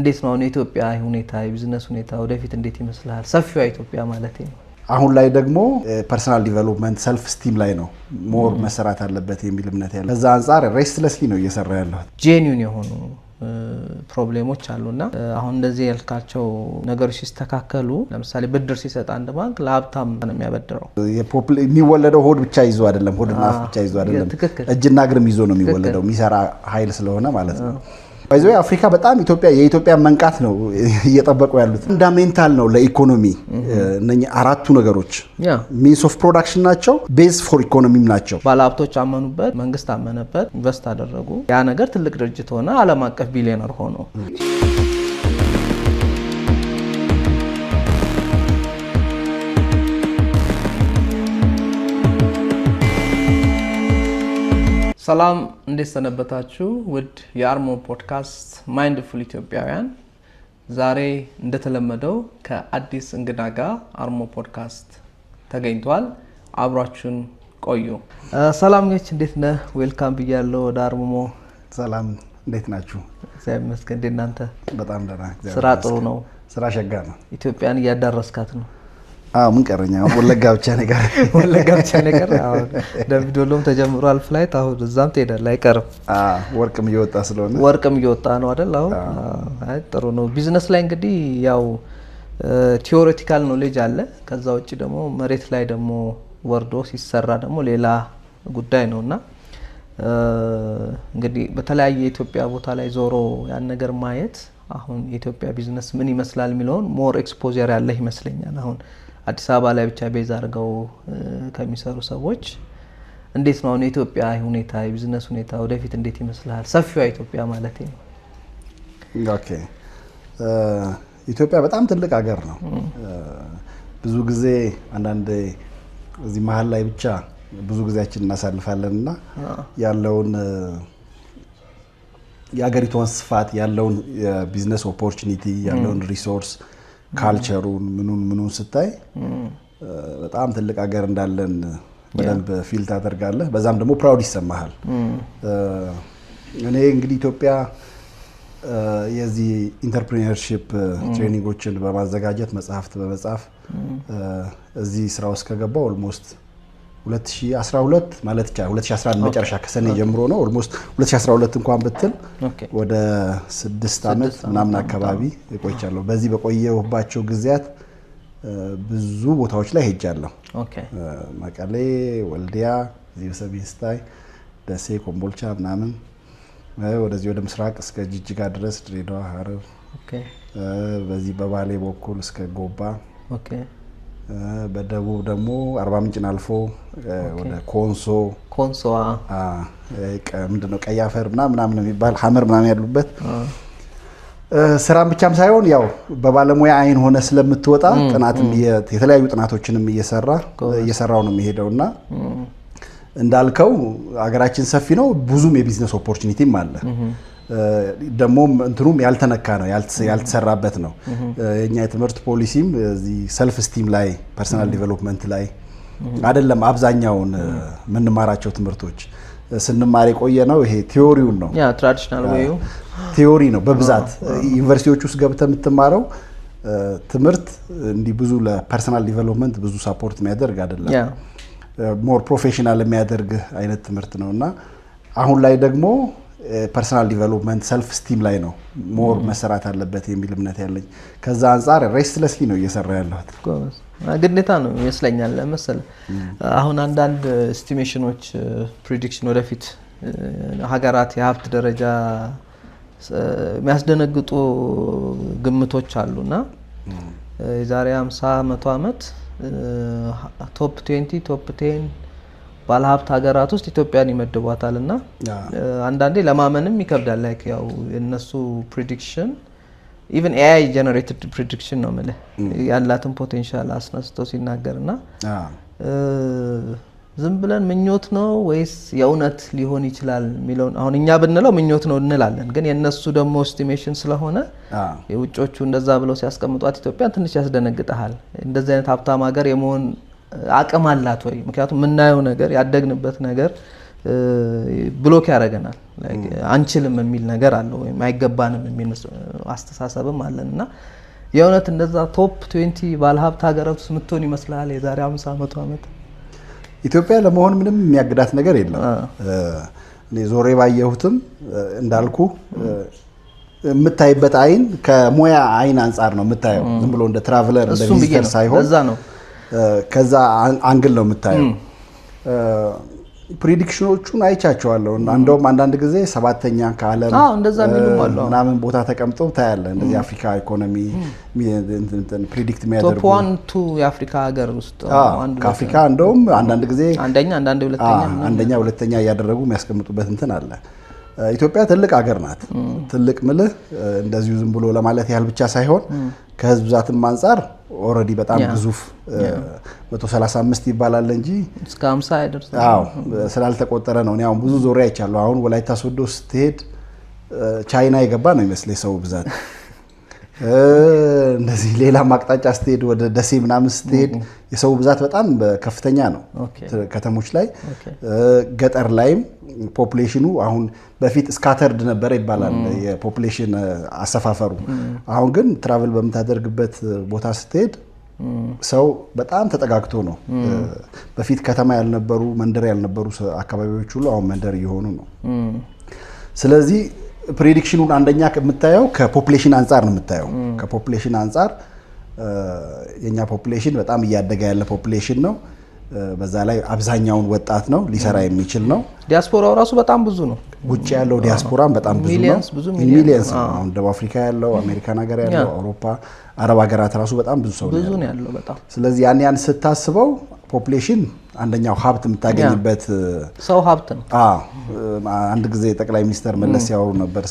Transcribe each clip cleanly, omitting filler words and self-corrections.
እንዴት ነው ኢትዮጵያ ሁኔታ የቢዝነስ ሁኔታ ወደፊት እንዴት ይመስላል ሰፊው ኢትዮጵያ ማለት ነው አሁን ላይ ደግሞ ፐርሰናል ዲቨሎፕመንት ሰልፍ ስቲም ላይ ነው ሞር መሰራት አለበት የሚል እምነት ያለው ከዛ አንፃር ሬስትለስሊ ነው እየሰራ ያለው ጄኒዩን የሆኑ ፕሮብሌሞች አሉና አሁን እንደዚህ ያልካቸው ነገሮች ሲስተካከሉ ለምሳሌ ብድር ሲሰጥ አንድ ባንክ ለሀብታም ነው የሚያበድረው የሚወለደው ሆድ ብቻ ይዞ አይደለም ሆድና አፍ ብቻ ይዞ አይደለም እጅና እግርም ይዞ ነው የሚወለደው የሚሰራ ኃይል ስለሆነ ማለት ነው ባይዘው አፍሪካ በጣም የኢትዮጵያ መንቃት ነው እየተጠበቁ ያሉት ፈንዳሜንታል ነው ለኢኮኖሚ እነኛ አራቱ ነገሮች ሚንስ ኦፍ ፕሮዳክሽን ናቸው ቤዝ ፎር ኢኮኖሚም ናቸው ባለሀብቶች አመኑበት መንግስት አመነበት ኢንቨስት አደረጉ ያ ነገር ትልቅ ድርጅት ሆነ ዓለም አቀፍ ቢሊዮነር ሆኖ ሰላም እንዴት ሰነበታችሁ ውድ የአርሞ ፖድካስት ማይንድፉል ኢትዮጵያውያን ዛሬ እንደተለመደው ከአዲስ እንግዳ ጋር አርሞ ፖድካስት ተገኝቷል አብራችሁን ቆዩ ሰላም ነች እንዴት ነህ ዌልካም ብያለሁ ወደ አርሞ ሰላም እንዴት ናችሁ እግዚአብሔር ይመስገን እናንተ በጣም ደህና ስራ ጥሩ ነው ስራ ሸጋ ነው ኢትዮጵያን ያዳረስካት ነው ምን ቀረኛ ወለጋ ብቻ ነገር ደምቢዶሎም ተጀምሯል ፍላይት አሁን እዛም ትሄዳለህ አይቀርም ወርቅም እየወጣ ነው አይደል አሁን አይ ጥሩ ነው ቢዝነስ ላይ እንግዲህ ያው ቲዮሪቲካል ኖሌጅ አለ ከዛ ውጪ ደግሞ መሬት ላይ ደግሞ ወርዶ ሲሰራ ደግሞ ሌላ ጉዳይ ነውና እንግዲህ በተለያየ ኢትዮጵያ ቦታ ላይ ዞሮ ያን ነገር ማየት አሁን የኢትዮጵያ ቢዝነስ ምን ይመስላል የሚለውን ሞር ኤክስፖዠር ያለ ይመስለኛል አሁን አዲስ አበባ ላይ ብቻ ቤዝ አድርገው ከሚሰሩ ሰዎች እንዴት ነው ኢትዮጵያ ሁኔታ የቢዝነስ ሁኔታ ወደፊት እንዴት ይመስላል ሰፊው ኢትዮጵያ ማለት ነው ኦኬ ኢትዮጵያ በጣም ትልቅ ሀገር ነው ብዙ ጊዜ አንዳንድ እዚህ መሃል ላይ ብቻ ብዙ ጊዜያችን እናሳልፋለንና ያለውን የሀገሪቷን ስፋት ያለውን የቢዝነስ ኦፖርቹኒቲ ያለውን ሪሶርስ ካልቸሩን ምኑን ስታይ በጣም ትልቅ ሀገር እንዳለን በደንብ ፊል ታደርጋለህ በዛም ደግሞ ፕራውድ ይሰማሃል እኔ እንግዲህ ኢትዮጵያ የዚህ ኢንተርፕሪነርሺፕ ትሬኒንጎችን በማዘጋጀት መጽሐፍት በመጻፍ እዚህ ስራ ውስጥ ከገባው ኦልሞስት 2012 ማለት ይቻላል 2011 መጨረሻ ከሰኔ ጀምሮ ነው ኦልሞስት 2012 እንኳን ብትል ወደ 6 አመት ምናምን አካባቢ ቆይቻለሁ በዚህ በቆየሁባቸው ጊዜያት ብዙ ቦታዎች ላይ ሄጃለሁ መቀሌ ወልዲያ ዚውሰቢስታይ ደሴ ኮምቦልቻ ምናምን ወደዚህ ወደ ምስራቅ እስከ ጅጅጋ ድረስ ድሬዳዋ ሐረር በዚህ በባሌ በኩል እስከ ጎባ በደቡብ ደግሞ አርባ ምንጭን አልፎ ወደ ኮንሶ ምንድነው ቀያፈር ምናምን የሚባል ሐመር ምናምን ያሉበት ስራም ብቻም ሳይሆን ያው በባለሙያ አይን ሆነ ስለምትወጣ ጥናትም የተለያዩ ጥናቶችንም እየሰራው ነው የሚሄደውና እንዳልከው ሀገራችን ሰፊ ነው ብዙም የቢዝነስ ኦፖርቹኒቲም አለ ደሞ እንትኑም ያልተነካ ነው ያልተሰራበት ነው የኛ የትምህርት ፖሊሲም እዚ ሰልፍ ስቲም ላይ ፐርሰናል ዲቨሎፕመንት ላይ አይደለም አብዛኛውን ምንማራቸው ትምህርቶች ስንማር የቆየ ነው ይሄ ቲዮሪውን ነው ያ ትራዲሽናል ዌዩ ቲዮሪ ነው በብዛት ዩኒቨርሲቲዎች ውስጥ ገብተህ የምትማረው ትምህርት እንዲ ብዙ ለፐርሰናል ዲቨሎፕመንት ብዙ ሰፖርት የሚያደርግ አይደለም ሞር ፕሮፌሽናል የሚያደርግ አይነት ትምህርት ነውና አሁን ላይ ደግሞ ፐርሰናል ዲቨሎፕመንት ሰልፍ ስቲም ላይ ነው ሞር መሰራት አለበት የሚል እምነት ያለኝ ከዛ አንፃር ሬስትለስሊ ነው እየሰራ ያለው ግዴታ ነው ይመስለኛል ለምሳሌ አሁን አንዳንድ ኤስቲሜሽኖች ፕሬዲክሽን ወደፊት ሀገራት የሀብት ደረጃ የሚያስደነግጡ ግምቶች አሉና የዛሬ 50 100 አመት ቶፕ 20 ቶፕ 10 ባለሀብት ሀገራት ውስጥ ኢትዮጵያን ይመድቧታልና አንዳንዴ ለማመንም ይከብዳል ላይክ ያው የነሱ ፕሬዲክሽን ኢቭን AI ጀነሬትድ ፕሬዲክሽን ነው ማለት ያላትን ፖቴንሻል አስነስቶ ሲናገርና ዝም ብለን ምኞት ነው ወይስ የእውነት ሊሆን ይችላል ሚለው አሁን እኛ ብንለው ምኞት ነው እንላለን ግን የነሱ ደግሞ ኤስቲሜሽን ስለሆነ የውጮቹ እንደዛ ብለው ሲያስቀምጧት ኢትዮጵያን ትንሽ ያስደነግጣል እንደዚህ አይነት ሀብታም ሀገር የመሆን አቅም አላት ወይ ምክንያቱም ምናየው ነገር ያደግንበት ነገር ብሎክ ያደርገናል። አንችልም የሚል ነገር አለው ወይም አይገባንም የሚል አስተሳሰብም አለንና የእውነት እንደዛ ቶፕ 20 ባለሀብት ሀገራት ውስጥ ምትሆን ይመስላል የዛሬ 50 ዓመት? ኢትዮጵያ ለመሆን ምንም የሚያግዳት ነገር የለም። እኔ ዞሬ ባየሁትም እንዳልኩ የምታይበት አይን ከሙያ አይን አንጻር ነው የምታየው። ዝም ብሎ እንደ ትራቨለር እንደ ቪዚተር ሳይሆን ከዛ አንግል ነው የምታየው። ፕሪዲክሽኖቹን አይቻቸዋለሁ። እንደውም አንዳንድ ጊዜ 7ኛ ከዓለም እንደዛ የሚሉም አሉ ምናምን ቦታ ተቀምጠው ታያለህ። እንደዚህ አፍሪካ ኢኮኖሚ ፕሪዲክት የሚያደርጉ ቶፕ 1 2 የአፍሪካ ሀገር ውስጥ ከአፍሪካ እንደውም አንዳንድ ጊዜ አንደኛ ሁለተኛ እያደረጉ የሚያስቀምጡበት እንትን አለ። ኢትዮጵያ ትልቅ ሀገር ናት። ትልቅ ምልህ እንደዚሁ ዝም ብሎ ለማለት ያህል ብቻ ሳይሆን ከህዝብ ብዛትም አንጻር ኦልሬዲ በጣም ግዙፍ 135 ይባላል እንጂ እስከ 50 አይደርስም። ስላልተቆጠረ ነው። እኔ አሁን ብዙ ዞሬ አይቻለሁ። አሁን ወላይታ ሶዶ ስትሄድ ቻይና የገባ ነው ይመስለኝ ሰው ብዛት። እንደዚህ ሌላ አቅጣጫ ስትሄድ ወደ ደሴ ምናምን ስትሄድ የሰው ብዛት በጣም ከፍተኛ ነው። ከተሞች ላይ ገጠር ላይም ፖፑሌሽኑ አሁን በፊት ስካተርድ ነበር ይባላል የፖፑሌሽን አሰፋፈሩ። አሁን ግን ትራቨል በምታደርግበት ቦታ ስትሄድ ሰው በጣም ተጠጋግቶ ነው። በፊት ከተማ ያልነበሩ መንደር ያልነበሩ አካባቢዎች ሁሉ አሁን መንደር እየሆኑ ነው። ስለዚህ ፕሬዲክሽኑን አንደኛ የምታየው ከፖፑሌሽን አንጻር ነው የምታየው። ከፖፑሌሽን አንጻር የኛ ፖፑሌሽን በጣም እያደገ ያለ ፖፑሌሽን ነው። በዛ ላይ አብዛኛውን ወጣት ነው፣ ሊሰራ የሚችል ነው። ዲያስፖራው ራሱ በጣም ብዙ ነው። ውጭ ያለው ዲያስፖራም በጣም ብዙ ነው። ሚሊየንስ ነው። አሁን ደቡብ አፍሪካ ያለው፣ አሜሪካን ሀገር ያለው፣ አውሮፓ፣ አረብ ሀገራት ራሱ በጣም ብዙ ሰው ነው ያለው በጣም። ስለዚህ ያን ስታስበው ፖፑሌሽን አንደኛው ሀብት የምታገኝበት ሰው ሀብት ነው። አንድ ጊዜ ጠቅላይ ሚኒስትር መለስ ያወሩ ነበር።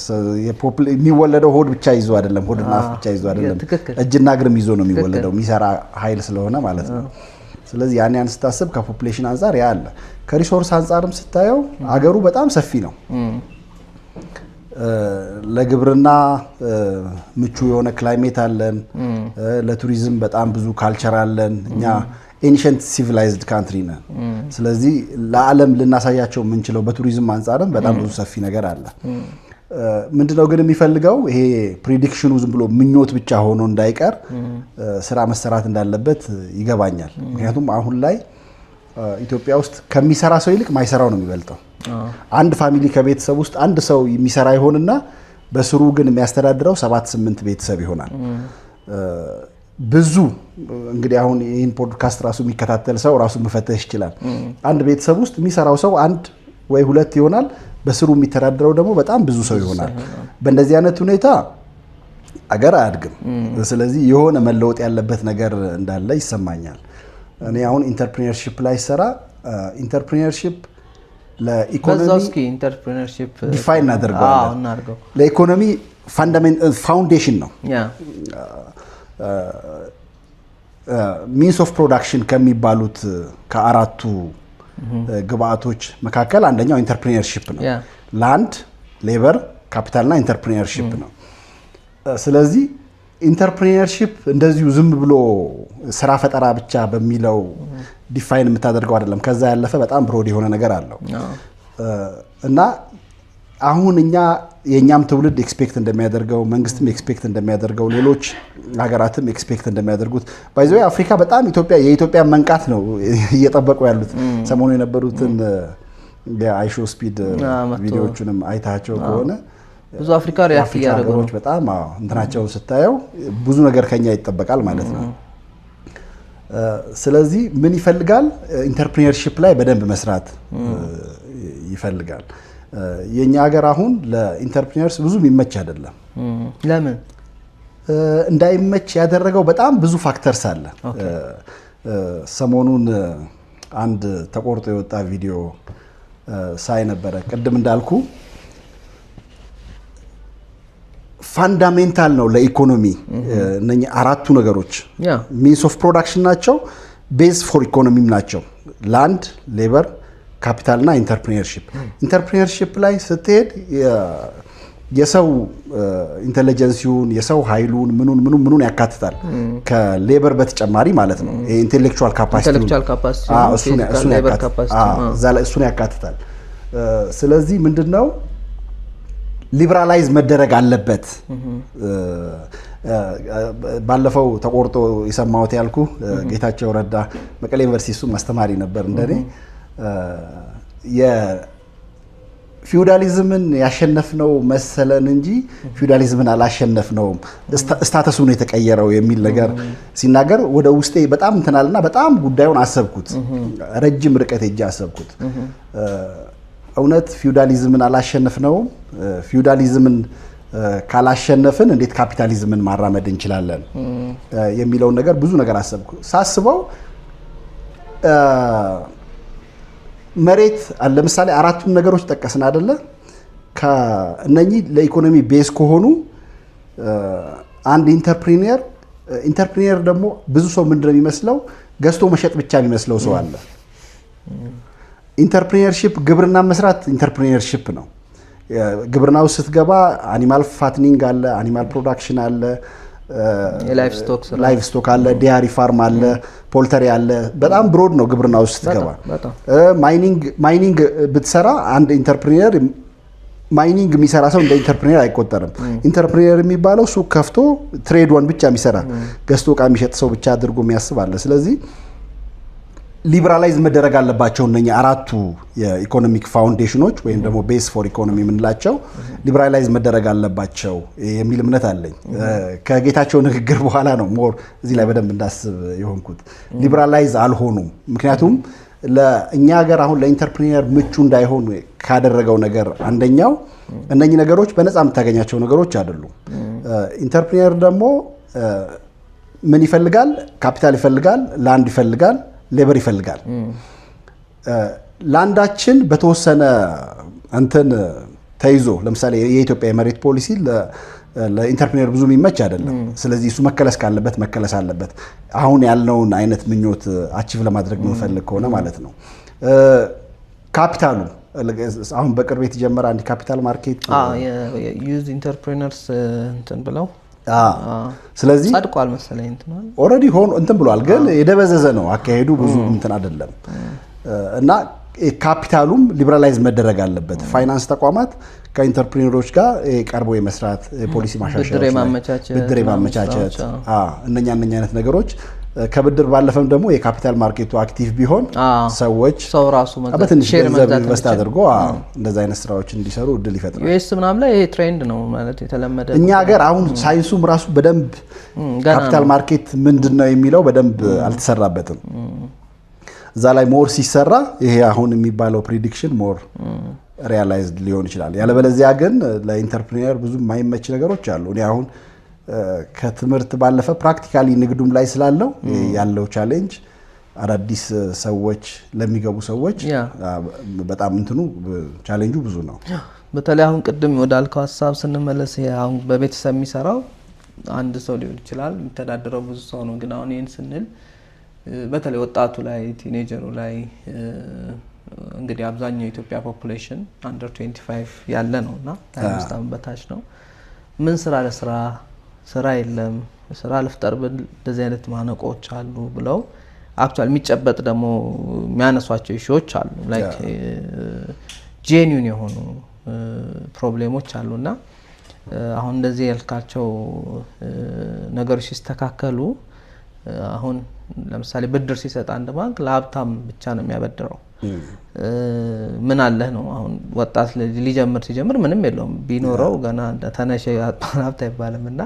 የሚወለደው ሆድ ብቻ ይዞ አይደለም፣ ሆድና አፍ ብቻ ይዞ አይደለም፣ እጅና እግርም ይዞ ነው የሚወለደው፣ የሚሰራ ኃይል ስለሆነ ማለት ነው። ስለዚህ ያን ስታስብ ከፖፑሌሽን አንጻር ያ አለ። ከሪሶርስ አንጻርም ስታየው አገሩ በጣም ሰፊ ነው። ለግብርና ምቹ የሆነ ክላይሜት አለን። ለቱሪዝም በጣም ብዙ ካልቸር አለን። እኛ ኤንሸንት ሲቪላይዝድ ካንትሪ ነን። ስለዚህ ለዓለም ልናሳያቸው የምንችለው በቱሪዝም አንጻርም በጣም ብዙ ሰፊ ነገር አለ። ምንድነው ግን የሚፈልገው ይሄ ፕሪዲክሽኑ ዝም ብሎ ምኞት ብቻ ሆኖ እንዳይቀር ስራ መሰራት እንዳለበት ይገባኛል። ምክንያቱም አሁን ላይ ኢትዮጵያ ውስጥ ከሚሰራ ሰው ይልቅ ማይሰራው ነው የሚበልጠው። አንድ ፋሚሊ ከቤተሰብ ውስጥ አንድ ሰው የሚሰራ ይሆንና በስሩ ግን የሚያስተዳድረው 7-8 ቤተሰብ ይሆናል። ብዙ እንግዲህ አሁን ይህን ፖድካስት ራሱ የሚከታተል ሰው ራሱ መፈተሽ ይችላል። አንድ ቤተሰብ ውስጥ የሚሰራው ሰው 1 ወይ 2 ይሆናል። በስሩ የሚተዳደረው ደግሞ በጣም ብዙ ሰው ይሆናል። በእንደዚህ አይነት ሁኔታ አገር አያድግም። ስለዚህ የሆነ መለወጥ ያለበት ነገር እንዳለ ይሰማኛል። እኔ አሁን ኢንተርፕሪነርሺፕ ላይ ሰራ ኢንተርፕሪነርሺፕ ለኢኮኖሚ ዲፋይን እናደርገዋለን። ለኢኮኖሚ ፋውንዴሽን ነው። ሚንስ ኦፍ ፕሮዳክሽን ከሚባሉት ከአራቱ ግብአቶች መካከል አንደኛው ኢንተርፕሪነርሺፕ ነው። ላንድ፣ ሌበር፣ ካፒታልና ኢንተርፕሪነርሺፕ ነው። ስለዚህ ኢንተርፕሪነርሺፕ እንደዚሁ ዝም ብሎ ስራ ፈጠራ ብቻ በሚለው ዲፋይን የምታደርገው አይደለም። ከዛ ያለፈ በጣም ብሮድ የሆነ ነገር አለው እና አሁን የኛም ትውልድ ኤክስፔክት እንደሚያደርገው፣ መንግስትም ኤክስፔክት እንደሚያደርገው፣ ሌሎች ሀገራትም ኤክስፔክት እንደሚያደርጉት ባይዘው አፍሪካ በጣም የኢትዮጵያ መንቃት ነው እየጠበቁ ያሉት። ሰሞኑ የነበሩትን የአይሾ ስፒድ ቪዲዮዎቹንም አይታቸው ከሆነ ብዙ አፍሪካ ሪያክት ያደረጉ ነው። በጣም እንትናቸውን ስታየው ብዙ ነገር ከኛ ይጠበቃል ማለት ነው። ስለዚህ ምን ይፈልጋል? ኢንተርፕሪነርሺፕ ላይ በደንብ መስራት ይፈልጋል። የኛ ሀገር አሁን ለኢንተርፕሪነርስ ብዙ የሚመች አይደለም። ለምን እንዳይመች ያደረገው በጣም ብዙ ፋክተርስ አለ። ሰሞኑን አንድ ተቆርጦ የወጣ ቪዲዮ ሳይ ነበረ። ቅድም እንዳልኩ ፋንዳሜንታል ነው ለኢኮኖሚ እነኚህ አራቱ ነገሮች ሚንስ ኦፍ ፕሮዳክሽን ናቸው፣ ቤዝ ፎር ኢኮኖሚም ናቸው። ላንድ፣ ሌበር፣ ካፒታል እና ኢንተርፕሪነርሺፕ። ኢንተርፕሪነርሺፕ ላይ ስትሄድ የሰው ኢንተለጀንሲውን የሰው ኃይሉን ምኑን ያካትታል ከሌበር በተጨማሪ ማለት ነው። ኢንቴሌክቹዋል ካፓሲቲ እሱን ያካትታል። ስለዚህ ምንድነው ሊበራላይዝ መደረግ አለበት። ባለፈው ተቆርጦ የሰማሁት ያልኩ ጌታቸው ረዳ መቀሌ ዩኒቨርሲቲ እሱ አስተማሪ ነበር እንደኔ ፊውዳሊዝምን ያሸነፍነው መሰለን እንጂ ፊውዳሊዝምን አላሸነፍነውም፣ ስታተሱ ነው የተቀየረው የሚል ነገር ሲናገር ወደ ውስጤ በጣም እንትናልና በጣም ጉዳዩን አሰብኩት። ረጅም ርቀት ሄጄ አሰብኩት። እውነት ፊውዳሊዝምን አላሸነፍነውም? ፊውዳሊዝምን ካላሸነፍን እንዴት ካፒታሊዝምን ማራመድ እንችላለን የሚለውን ነገር ብዙ ነገር አሰብኩ። ሳስበው መሬት ለምሳሌ አራቱን ነገሮች ጠቀስን አይደለ? ከእነኚህ ለኢኮኖሚ ቤዝ ከሆኑ አንድ ኢንተርፕሪነር ደግሞ ብዙ ሰው ምንድነው የሚመስለው ገዝቶ መሸጥ ብቻ የሚመስለው ሰው አለ። ኢንተርፕሪነርሺፕ ግብርና መስራት ኢንተርፕሪነርሺፕ ነው። ግብርና ውስጥ ስትገባ አኒማል ፋትኒንግ አለ፣ አኒማል ፕሮዳክሽን አለ፣ ላይቭ ስቶክ አለ፣ ዲያሪ ፋርም አለ፣ ፖልተሪ አለ። በጣም ብሮድ ነው ግብርና ውስጥ ስትገባ። ማይኒንግ ብትሰራ አንድ ኢንተርፕሪነር ማይኒንግ የሚሰራ ሰው እንደ ኢንተርፕሪነር አይቆጠርም። ኢንተርፕሪነር የሚባለው ሱቅ ከፍቶ ትሬድ ዋን ብቻ የሚሰራ ገዝቶ እቃ የሚሸጥ ሰው ብቻ አድርጎ የሚያስብ አለ። ስለዚህ ሊበራላይዝ መደረግ አለባቸው እነኛ አራቱ የኢኮኖሚክ ፋውንዴሽኖች ወይም ደግሞ ቤስ ፎር ኢኮኖሚ የምንላቸው ሊበራላይዝ መደረግ አለባቸው የሚል እምነት አለኝ። ከጌታቸው ንግግር በኋላ ነው ሞር እዚህ ላይ በደንብ እንዳስብ የሆንኩት። ሊበራላይዝ አልሆኑም። ምክንያቱም ለእኛ ሀገር አሁን ለኢንተርፕሪነር ምቹ እንዳይሆኑ ካደረገው ነገር አንደኛው እነኚህ ነገሮች በነፃ የምታገኛቸው ነገሮች አይደሉም። ኢንተርፕሪነር ደግሞ ምን ይፈልጋል? ካፒታል ይፈልጋል፣ ላንድ ይፈልጋል፣ ሌበር ይፈልጋል። ላንዳችን በተወሰነ እንትን ተይዞ ለምሳሌ የኢትዮጵያ የመሬት ፖሊሲ ለኢንተርፕሪነር ብዙ የሚመች አይደለም። ስለዚህ እሱ መከለስ ካለበት መከለስ አለበት። አሁን ያልነውን አይነት ምኞት አቺቭ ለማድረግ የምንፈልግ ከሆነ ማለት ነው። ካፒታሉ አሁን በቅርብ የተጀመረ አንድ ካፒታል ማርኬት ዩዝ ኢንተርፕሪነርስ እንትን ብለው ስለዚህ ጸድቋል መሰለኝ እንትናል ኦሬዲ ሆኖ እንትን ብሏል፣ ግን የደበዘዘ ነው አካሄዱ ብዙ እንትን አይደለም። እና ካፒታሉም ሊበራላይዝ መደረግ አለበት። ፋይናንስ ተቋማት ከኢንተርፕሪነሮች ጋር ቀርቦ የመስራት ፖሊሲ ማሻሻያ፣ ብድር ማመቻቸት እነኛ አይነት ነገሮች ከብድር ባለፈም ደግሞ የካፒታል ማርኬቱ አክቲቭ ቢሆን ሰዎች ሰው ራሱ በትንሽ ገንዘብ ኢንቨስት አድርጎ እንደዛ አይነት ስራዎች እንዲሰሩ እድል ይፈጥራል። ዩኤስ ምናምን ላይ ይሄ ትሬንድ ነው ማለት የተለመደ። እኛ ሀገር አሁን ሳይንሱም ራሱ በደንብ ካፒታል ማርኬት ምንድነው የሚለው በደንብ አልተሰራበትም። እዛ ላይ ሞር ሲሰራ ይሄ አሁን የሚባለው ፕሪዲክሽን ሞር ሪያላይዝድ ሊሆን ይችላል። ያለበለዚያ ግን ለኢንተርፕሪነር ብዙ የማይመች ነገሮች አሉ። እኔ አሁን ከትምህርት ባለፈ ፕራክቲካሊ ንግዱም ላይ ስላለው ያለው ቻሌንጅ አዳዲስ ሰዎች ለሚገቡ ሰዎች በጣም እንትኑ ቻሌንጁ ብዙ ነው። በተለይ አሁን ቅድም ወዳልከው ሀሳብ ስንመለስ አሁን በቤተሰብ የሚሰራው አንድ ሰው ሊሆን ይችላል፣ የሚተዳደረው ብዙ ሰው ነው። ግን አሁን ይህን ስንል በተለይ ወጣቱ ላይ ቲኔጀሩ ላይ እንግዲህ አብዛኛው የኢትዮጵያ ፖፑሌሽን አንደር 25 ያለ ነውና 25 ዓመት በታች ነው። ምን ስራ ለስራ ስራ የለም፣ ስራ ልፍጠር ብል እንደዚህ አይነት ማነቆች አሉ ብለው አክቹአሊ የሚጨበጥ ደግሞ የሚያነሷቸው ኢሹዎች አሉ። ላይክ ጄኒዩን የሆኑ ፕሮብሌሞች አሉና አሁን እንደዚህ ያልካቸው ነገሮች ሲስተካከሉ አሁን ለምሳሌ ብድር ሲሰጥ አንድ ባንክ ለሀብታም ብቻ ነው የሚያበድረው። ምን አለህ ነው አሁን ወጣት ሊጀምር ሲጀምር ምንም የለውም፣ ቢኖረው ገና ተነሽ ሀብት አይባልምና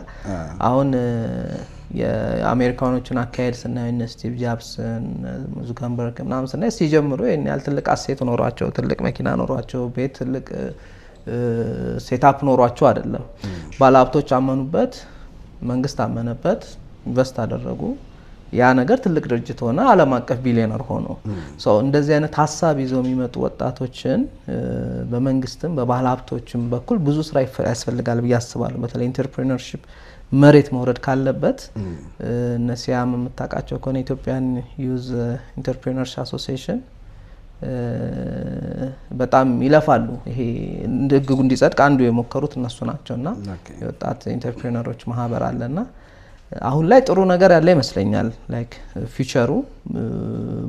አሁን የአሜሪካኖችን አካሄድ ስናይ ስቲቭ ጃብስን ዙከርበርግ ምናምን ስናይ ሲጀምሩ ይሄን ያህል ትልቅ አሴት ኖሯቸው ትልቅ መኪና ኖሯቸው ቤት ትልቅ ሴታፕ ኖሯቸው አይደለም። ባለሀብቶች አመኑበት፣ መንግስት አመነበት፣ ኢንቨስት አደረጉ። ያ ነገር ትልቅ ድርጅት ሆነ፣ ዓለም አቀፍ ቢሊዮነር ሆኖ እንደዚህ አይነት ሀሳብ ይዘው የሚመጡ ወጣቶችን በመንግስትም በባለሀብቶችም በኩል ብዙ ስራ ያስፈልጋል ብዬ አስባለሁ። በተለይ ኢንተርፕሪነርሺፕ መሬት መውረድ ካለበት እነሲያም የምታውቃቸው ከሆነ ኢትዮጵያን ዩዝ ኢንተርፕሪነርስ አሶሲዬሽን በጣም ይለፋሉ። ይሄ ህጉ እንዲጸድቅ አንዱ የሞከሩት እነሱ ናቸውና የወጣት ኢንተርፕሪነሮች ማህበር አለና አሁን ላይ ጥሩ ነገር ያለ ይመስለኛል። ላይክ ፊውቸሩ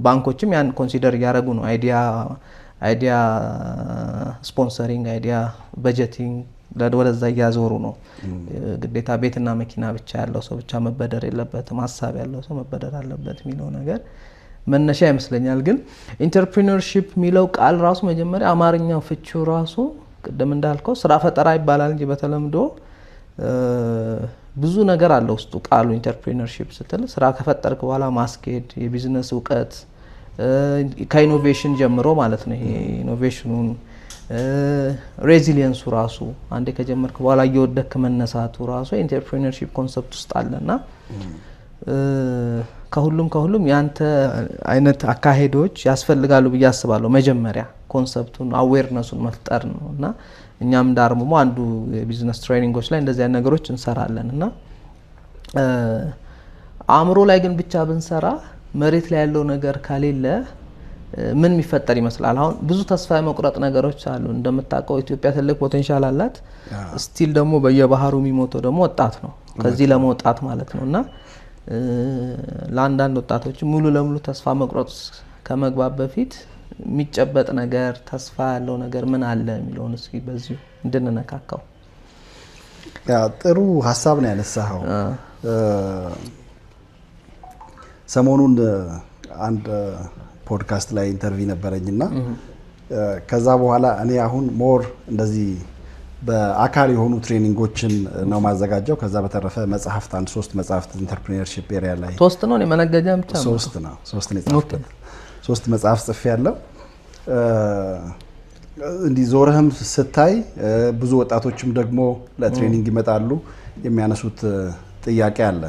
ባንኮችም ያን ኮንሲደር እያደረጉ ነው። አይዲያ ስፖንሰሪንግ፣ አይዲያ በጀቲንግ ወደዛ እያዞሩ ነው። ግዴታ ቤትና መኪና ብቻ ያለው ሰው ብቻ መበደር የለበትም፣ ሀሳብ ያለው ሰው መበደር አለበት የሚለው ነገር መነሻ ይመስለኛል። ግን ኢንተርፕሪነርሺፕ የሚለው ቃል ራሱ መጀመሪያ አማርኛው ፍቺው ራሱ ቅድም እንዳልከው ስራ ፈጠራ ይባላል እንጂ በተለምዶ ብዙ ነገር አለው ውስጡ ቃሉ። ኢንተርፕሪነርሺፕ ስትል ስራ ከፈጠርክ በኋላ ማስኬድ፣ የቢዝነስ እውቀት ከኢኖቬሽን ጀምሮ ማለት ነው። ይሄ ኢኖቬሽኑን ሬዚሊየንሱ ራሱ አንዴ ከጀመርክ በኋላ እየወደክ መነሳቱ ራሱ ኢንተርፕሪነርሺፕ ኮንሰፕት ውስጥ አለና ከሁሉም ያንተ አይነት አካሄዶች ያስፈልጋሉ ብዬ አስባለሁ። መጀመሪያ ኮንሰፕቱን አዌርነሱን መፍጠር ነው እና እኛም ዳርሙሞ አንዱ የቢዝነስ ትሬኒንጎች ላይ እንደዚህ አይነት ነገሮች እንሰራለን እና አእምሮ ላይ ግን ብቻ ብንሰራ መሬት ላይ ያለው ነገር ካሌለ ምን የሚፈጠር ይመስላል? አሁን ብዙ ተስፋ የመቁረጥ ነገሮች አሉ። እንደምታውቀው ኢትዮጵያ ትልቅ ፖቴንሻል አላት። ስቲል ደግሞ በየባህሩ የሚሞተው ደግሞ ወጣት ነው፣ ከዚህ ለመውጣት ማለት ነው እና ለአንዳንድ ወጣቶች ሙሉ ለሙሉ ተስፋ መቁረጥ ከመግባት በፊት የሚጨበጥ ነገር ተስፋ ያለው ነገር ምን አለ የሚለውን እስኪ በዚሁ እንድንነካካው። ጥሩ ሀሳብ ነው ያነሳኸው። ሰሞኑን አንድ ፖድካስት ላይ ኢንተርቪው ነበረኝና ከዛ በኋላ እኔ አሁን ሞር እንደዚህ በአካል የሆኑ ትሬኒንጎችን ነው ማዘጋጀው። ከዛ በተረፈ መጽሐፍት አንድ 3 መጽሐፍት ኢንተርፕሪነርሺፕ ኤሪያ ላይ 3 ነው የመነገጃ ብቻ ነው 3 ነው 3 መጽሐፍ ጽፌ ያለው። እንዲህ ዞረህም ስታይ ብዙ ወጣቶችም ደግሞ ለትሬኒንግ ይመጣሉ። የሚያነሱት ጥያቄ አለ።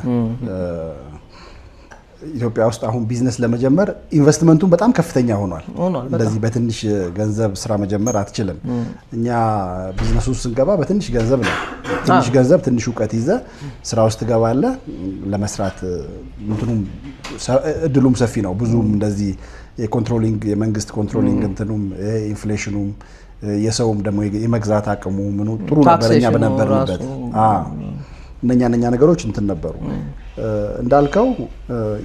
ኢትዮጵያ ውስጥ አሁን ቢዝነስ ለመጀመር ኢንቨስትመንቱን በጣም ከፍተኛ ሆኗል። እንደዚህ በትንሽ ገንዘብ ስራ መጀመር አትችልም። እኛ ቢዝነስ ውስጥ ስንገባ በትንሽ ገንዘብ ነው፣ ትንሽ ገንዘብ ትንሽ እውቀት ይዘ ስራ ውስጥ ትገባለህ። ለመስራት እድሉም ሰፊ ነው። ብዙም እንደዚህ የኮንትሮሊንግ የመንግስት ኮንትሮሊንግ እንትኑም ኢንፍሌሽኑም የሰውም ደግሞ የመግዛት አቅሙ ምኑ ጥሩ ነበርኛ በነበርንበት እነኛ ነገሮች እንትን ነበሩ። እንዳልከው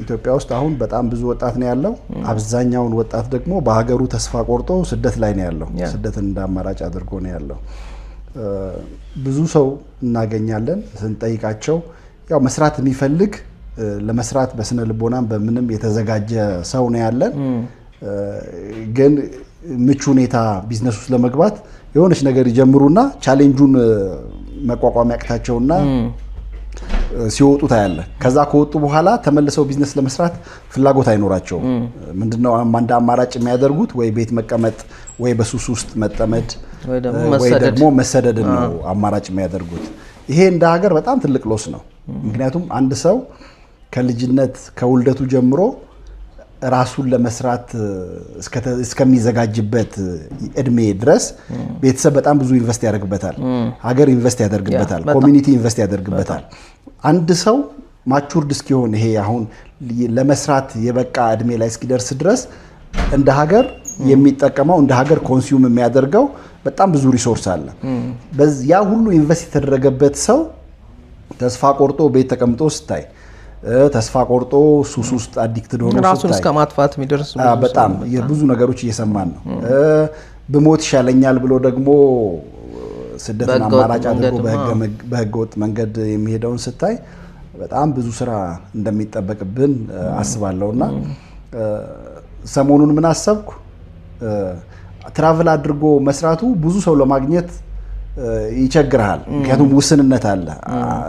ኢትዮጵያ ውስጥ አሁን በጣም ብዙ ወጣት ነው ያለው። አብዛኛውን ወጣት ደግሞ በሀገሩ ተስፋ ቆርጦ ስደት ላይ ነው ያለው። ስደትን እንደ አማራጭ አድርጎ ነው ያለው። ብዙ ሰው እናገኛለን ስንጠይቃቸው ያው መስራት የሚፈልግ ለመስራት በስነ ልቦናም በምንም የተዘጋጀ ሰው ነው ያለን። ግን ምቹ ሁኔታ ቢዝነስ ውስጥ ለመግባት የሆነች ነገር ይጀምሩና ቻሌንጁን መቋቋም ያቅታቸውና ሲወጡ ታያለ። ከዛ ከወጡ በኋላ ተመልሰው ቢዝነስ ለመስራት ፍላጎት አይኖራቸውም። ምንድነው አንድ አማራጭ የሚያደርጉት? ወይ ቤት መቀመጥ፣ ወይ በሱስ ውስጥ መጠመድ፣ ወይ ደግሞ መሰደድ ነው አማራጭ የሚያደርጉት። ይሄ እንደ ሀገር በጣም ትልቅ ሎስ ነው። ምክንያቱም አንድ ሰው ከልጅነት ከውልደቱ ጀምሮ ራሱን ለመስራት እስከሚዘጋጅበት እድሜ ድረስ ቤተሰብ በጣም ብዙ ኢንቨስት ያደርግበታል፣ ሀገር ኢንቨስት ያደርግበታል፣ ኮሚኒቲ ኢንቨስት ያደርግበታል። አንድ ሰው ማቹርድ እስኪሆን ይሄ አሁን ለመስራት የበቃ እድሜ ላይ እስኪደርስ ድረስ እንደ ሀገር የሚጠቀመው እንደ ሀገር ኮንሱም የሚያደርገው በጣም ብዙ ሪሶርስ አለ። ያ ሁሉ ኢንቨስት የተደረገበት ሰው ተስፋ ቆርጦ ቤት ተቀምጦ ስታይ፣ ተስፋ ቆርጦ ሱስ ውስጥ አዲክትድ ሆኖ ራሱን እስከ ማጥፋት የሚደርስ በጣም ብዙ ነገሮች እየሰማን ነው። ብሞት ይሻለኛል ብሎ ደግሞ ስደትን አማራጭ አድርጎ በህገ ወጥ መንገድ የሚሄደውን ስታይ በጣም ብዙ ስራ እንደሚጠበቅብን አስባለሁና ሰሞኑን ምን አሰብኩ፣ ትራቨል አድርጎ መስራቱ ብዙ ሰው ለማግኘት ይቸግራል። ምክንያቱም ውስንነት አለ።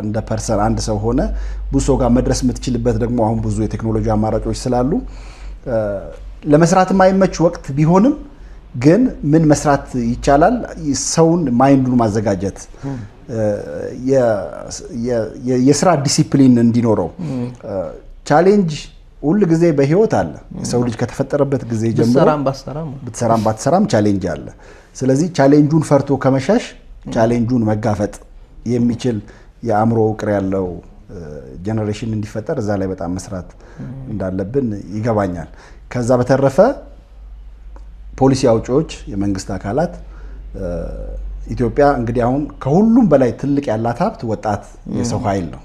እንደ ፐርሰን አንድ ሰው ሆነ ብዙ ሰው ጋር መድረስ የምትችልበት ደግሞ አሁን ብዙ የቴክኖሎጂ አማራጮች ስላሉ ለመስራት የማይመች ወቅት ቢሆንም ግን ምን መስራት ይቻላል? ሰውን ማይንዱን ማዘጋጀት፣ የስራ ዲሲፕሊን እንዲኖረው። ቻሌንጅ ሁል ጊዜ በህይወት አለ። የሰው ልጅ ከተፈጠረበት ጊዜ ጀምሮ ብትሰራም ባትሰራም ቻሌንጅ አለ። ስለዚህ ቻሌንጁን ፈርቶ ከመሻሽ ቻሌንጁን መጋፈጥ የሚችል የአእምሮ ውቅር ያለው ጀነሬሽን እንዲፈጠር እዛ ላይ በጣም መስራት እንዳለብን ይገባኛል። ከዛ በተረፈ ፖሊሲ አውጪዎች፣ የመንግስት አካላት ኢትዮጵያ እንግዲህ አሁን ከሁሉም በላይ ትልቅ ያላት ሀብት ወጣት የሰው ኃይል ነው።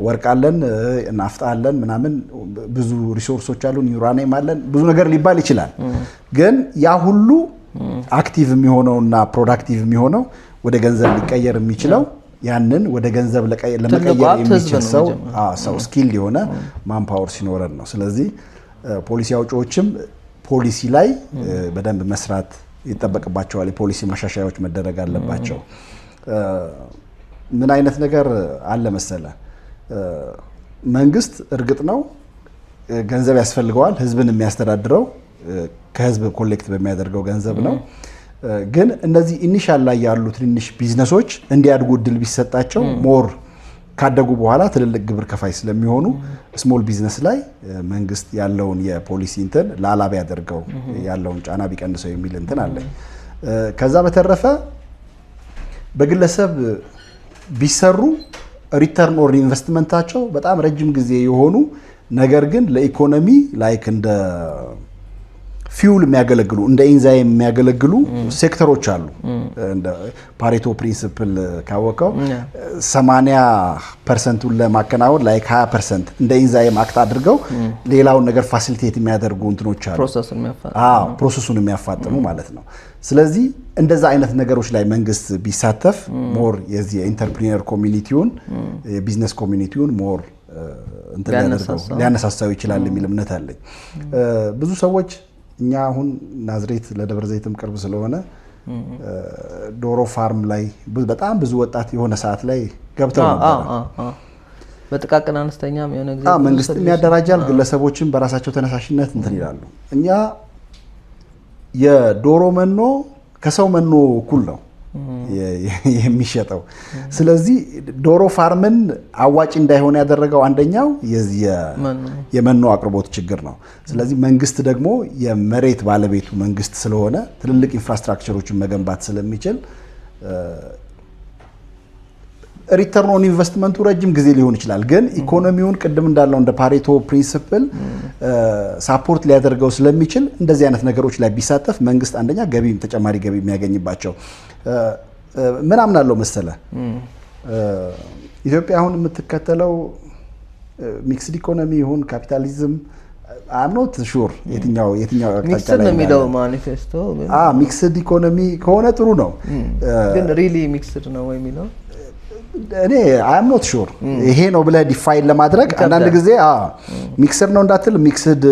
ወርቅ አለን፣ ናፍጣ አለን፣ ምናምን ብዙ ሪሶርሶች አሉን፣ ዩራኒየም አለን፣ ብዙ ነገር ሊባል ይችላል። ግን ያ ሁሉ አክቲቭ የሚሆነውና ፕሮዳክቲቭ የሚሆነው ወደ ገንዘብ ሊቀየር የሚችለው ያንን ወደ ገንዘብ ለመቀየር የሚችል ሰው ስኪል የሆነ ማንፓወር ሲኖረን ነው። ስለዚህ ፖሊሲ አውጪዎችም ፖሊሲ ላይ በደንብ መስራት ይጠበቅባቸዋል። የፖሊሲ ማሻሻያዎች መደረግ አለባቸው። ምን አይነት ነገር አለ መሰለ፣ መንግስት እርግጥ ነው ገንዘብ ያስፈልገዋል። ህዝብን የሚያስተዳድረው ከህዝብ ኮሌክት በሚያደርገው ገንዘብ ነው። ግን እነዚህ ኢኒሻል ላይ ያሉ ትንንሽ ቢዝነሶች እንዲያድጉ እድል ቢሰጣቸው ሞር ካደጉ በኋላ ትልልቅ ግብር ከፋይ ስለሚሆኑ ስሞል ቢዝነስ ላይ መንግስት ያለውን የፖሊሲ እንትን ላላ ቢያደርገው ያለውን ጫና ቢቀንሰው የሚል እንትን አለ። ከዛ በተረፈ በግለሰብ ቢሰሩ ሪተርን ኦን ኢንቨስትመንታቸው በጣም ረጅም ጊዜ የሆኑ ነገር ግን ለኢኮኖሚ ላይክ እንደ ፊውል የሚያገለግሉ እንደ ኢንዛይም የሚያገለግሉ ሴክተሮች አሉ። እንደ ፓሬቶ ፕሪንሲፕል ካወቀው 80%ን ለማከናወን ላይክ 20% እንደ ኢንዛይም አክት አድርገው ሌላውን ነገር ፋሲሊቴት የሚያደርጉ እንትኖች አሉ። ፕሮሰሱን የሚያፋጥኑ ማለት ነው። ስለዚህ እንደዛ አይነት ነገሮች ላይ መንግስት ቢሳተፍ ሞር የዚህ የኢንተርፕሪነር ኮሚኒቲውን የቢዝነስ ኮሚኒቲውን ሞር ሊያነሳሳው ይችላል የሚል እምነት አለኝ። ብዙ ሰዎች እኛ አሁን ናዝሬት ለደብረ ዘይትም ቅርብ ስለሆነ ዶሮ ፋርም ላይ በጣም ብዙ ወጣት የሆነ ሰዓት ላይ ገብተው ነበር። በጥቃቅን አነስተኛም የሆነ ጊዜ መንግስት የሚያደራጃል፣ ግለሰቦችን በራሳቸው ተነሳሽነት እንትን ይላሉ። እኛ የዶሮ መኖ ከሰው መኖ እኩል ነው የሚሸጠው። ስለዚህ ዶሮ ፋርምን አዋጭ እንዳይሆን ያደረገው አንደኛው የመኖ አቅርቦት ችግር ነው። ስለዚህ መንግስት ደግሞ የመሬት ባለቤቱ መንግስት ስለሆነ ትልልቅ ኢንፍራስትራክቸሮችን መገንባት ስለሚችል ሪተርን ኦን ኢንቨስትመንቱ ረጅም ጊዜ ሊሆን ይችላል። ግን ኢኮኖሚውን ቅድም እንዳለው እንደ ፓሬቶ ፕሪንሲፕል ሳፖርት ሊያደርገው ስለሚችል እንደዚህ አይነት ነገሮች ላይ ቢሳተፍ መንግስት አንደኛ ተጨማሪ ገቢ የሚያገኝባቸው ምን አምናለው መሰለ፣ ኢትዮጵያ አሁን የምትከተለው ሚክስድ ኢኮኖሚ ይሁን ካፒታሊዝም አም ኖት ሹር የትኛው አቅጣጫ ላይ ነው የሚለው ማኒፌስቶ። ሚክስድ ኢኮኖሚ ከሆነ ጥሩ ነው፣ ግን ሪሊ ሚክስድ ነው ወይ የሚለው እኔ አም ኖት ሹር ይሄ ነው ብለህ ዲፋይን ለማድረግ አንዳንድ ጊዜ ሚክስድ ነው እንዳትል ሚክስድ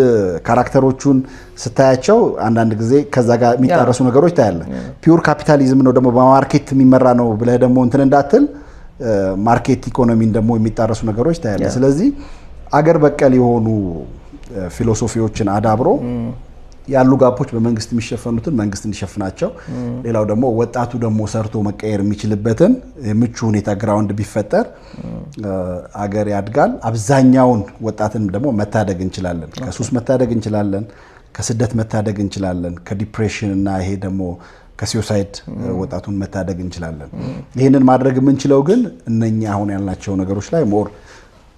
ካራክተሮቹን ስታያቸው አንዳንድ ጊዜ ከዛ ጋር የሚጣረሱ ነገሮች ታያለ። ፒውር ካፒታሊዝም ነው ደግሞ በማርኬት የሚመራ ነው ብለህ ደግሞ እንትን እንዳትል ማርኬት ኢኮኖሚን ደግሞ የሚጣረሱ ነገሮች ታያለ። ስለዚህ አገር በቀል የሆኑ ፊሎሶፊዎችን አዳብሮ ያሉ ጋፖች በመንግስት የሚሸፈኑትን መንግስት እንዲሸፍናቸው፣ ሌላው ደግሞ ወጣቱ ደግሞ ሰርቶ መቀየር የሚችልበትን ምቹ ሁኔታ ግራውንድ ቢፈጠር አገር ያድጋል። አብዛኛውን ወጣትን ደግሞ መታደግ እንችላለን። ከሱስ መታደግ እንችላለን፣ ከስደት መታደግ እንችላለን፣ ከዲፕሬሽን እና ይሄ ደግሞ ከሱሳይድ ወጣቱን መታደግ እንችላለን። ይህንን ማድረግ የምንችለው ግን እነኛ አሁን ያልናቸው ነገሮች ላይ ሞር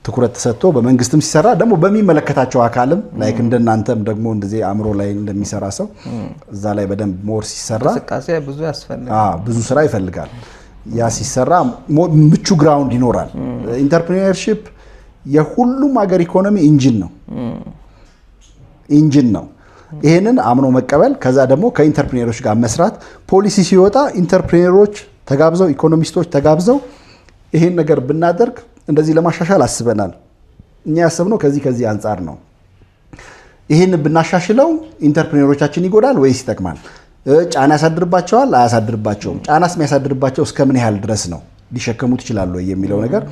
ትኩረት ተሰጥቶ በመንግስትም ሲሰራ ደግሞ በሚመለከታቸው አካልም ላይክ እንደናንተም ደግሞ እንደዚህ አእምሮ ላይ እንደሚሰራ ሰው እዛ ላይ በደንብ ሞር ሲሰራ ብዙ ያስፈልጋል፣ ብዙ ስራ ይፈልጋል። ያ ሲሰራ ምቹ ግራውንድ ይኖራል። ኢንተርፕሪነርሺፕ የሁሉም ሀገር ኢኮኖሚ ኢንጂን ነው። ይሄንን አምኖ መቀበል፣ ከዛ ደግሞ ከኢንተርፕሪነሮች ጋር መስራት፣ ፖሊሲ ሲወጣ ኢንተርፕሪነሮች ተጋብዘው ኢኮኖሚስቶች ተጋብዘው ይሄን ነገር ብናደርግ እንደዚህ ለማሻሻል አስበናል፣ እኛ ያሰብነው ከዚህ አንጻር ነው፣ ይሄን ብናሻሽለው ኢንተርፕሪነሮቻችን ይጎዳል ወይስ ይጠቅማል? ጫና ያሳድርባቸዋል አያሳድርባቸውም? ጫናስ የሚያሳድርባቸው እስከ ምን ያህል ድረስ ነው? ሊሸከሙት ይችላሉ የሚለው ነገር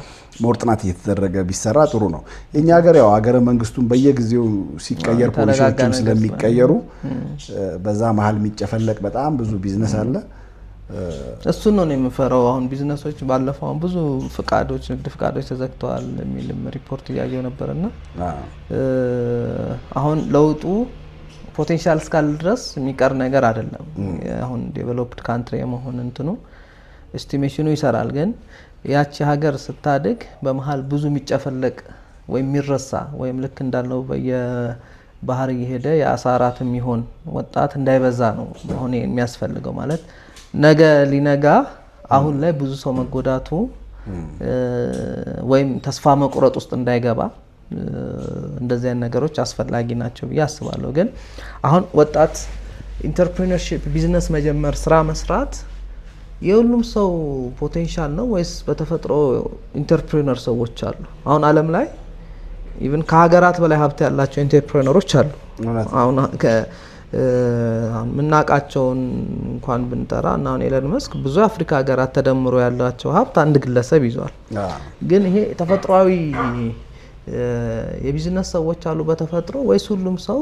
ሞር ጥናት እየተደረገ ቢሰራ ጥሩ ነው። የኛ ሀገር ያው ሀገረ መንግስቱን በየጊዜው ሲቀየር ፖሊሲዎችም ስለሚቀየሩ በዛ መሀል የሚጨፈለቅ በጣም ብዙ ቢዝነስ አለ። እሱን ነው የምፈራው። አሁን ቢዝነሶች ባለፈው ብዙ ፍቃዶች ንግድ ፍቃዶች ተዘግተዋል የሚልም ሪፖርት እያየው ነበርና አሁን ለውጡ ፖቴንሻል እስካለ ድረስ የሚቀር ነገር አይደለም። አሁን ዴቨሎፕድ ካንትሪ የመሆን እንትኑ ኤስቲሜሽኑ ይሰራል። ግን ያቺ ሀገር ስታድግ በመሃል ብዙ የሚጨፈለቅ ወይም የሚረሳ ወይም ልክ እንዳለው በየባህር እየሄደ የአሳ እራት የሚሆን ወጣት እንዳይበዛ ነው አሁን የሚያስፈልገው። ማለት ነገ ሊነጋ አሁን ላይ ብዙ ሰው መጎዳቱ ወይም ተስፋ መቁረጥ ውስጥ እንዳይገባ እንደዚህ አይነት ነገሮች አስፈላጊ ናቸው ብዬ አስባለሁ። ግን አሁን ወጣት ኢንተርፕሪነርሺፕ ቢዝነስ መጀመር ስራ መስራት የሁሉም ሰው ፖቴንሻል ነው ወይስ በተፈጥሮ ኢንተርፕሪነር ሰዎች አሉ? አሁን ዓለም ላይ ኢቭን ከሀገራት በላይ ሀብት ያላቸው ኢንተርፕሪነሮች አሉ። አሁን የምናውቃቸውን እንኳን ብንጠራ እና አሁን ኤለን መስክ ብዙ የአፍሪካ ሀገራት ተደምሮ ያላቸው ሀብት አንድ ግለሰብ ይዟል። ግን ይሄ ተፈጥሯዊ የቢዝነስ ሰዎች አሉ በተፈጥሮ ወይስ ሁሉም ሰው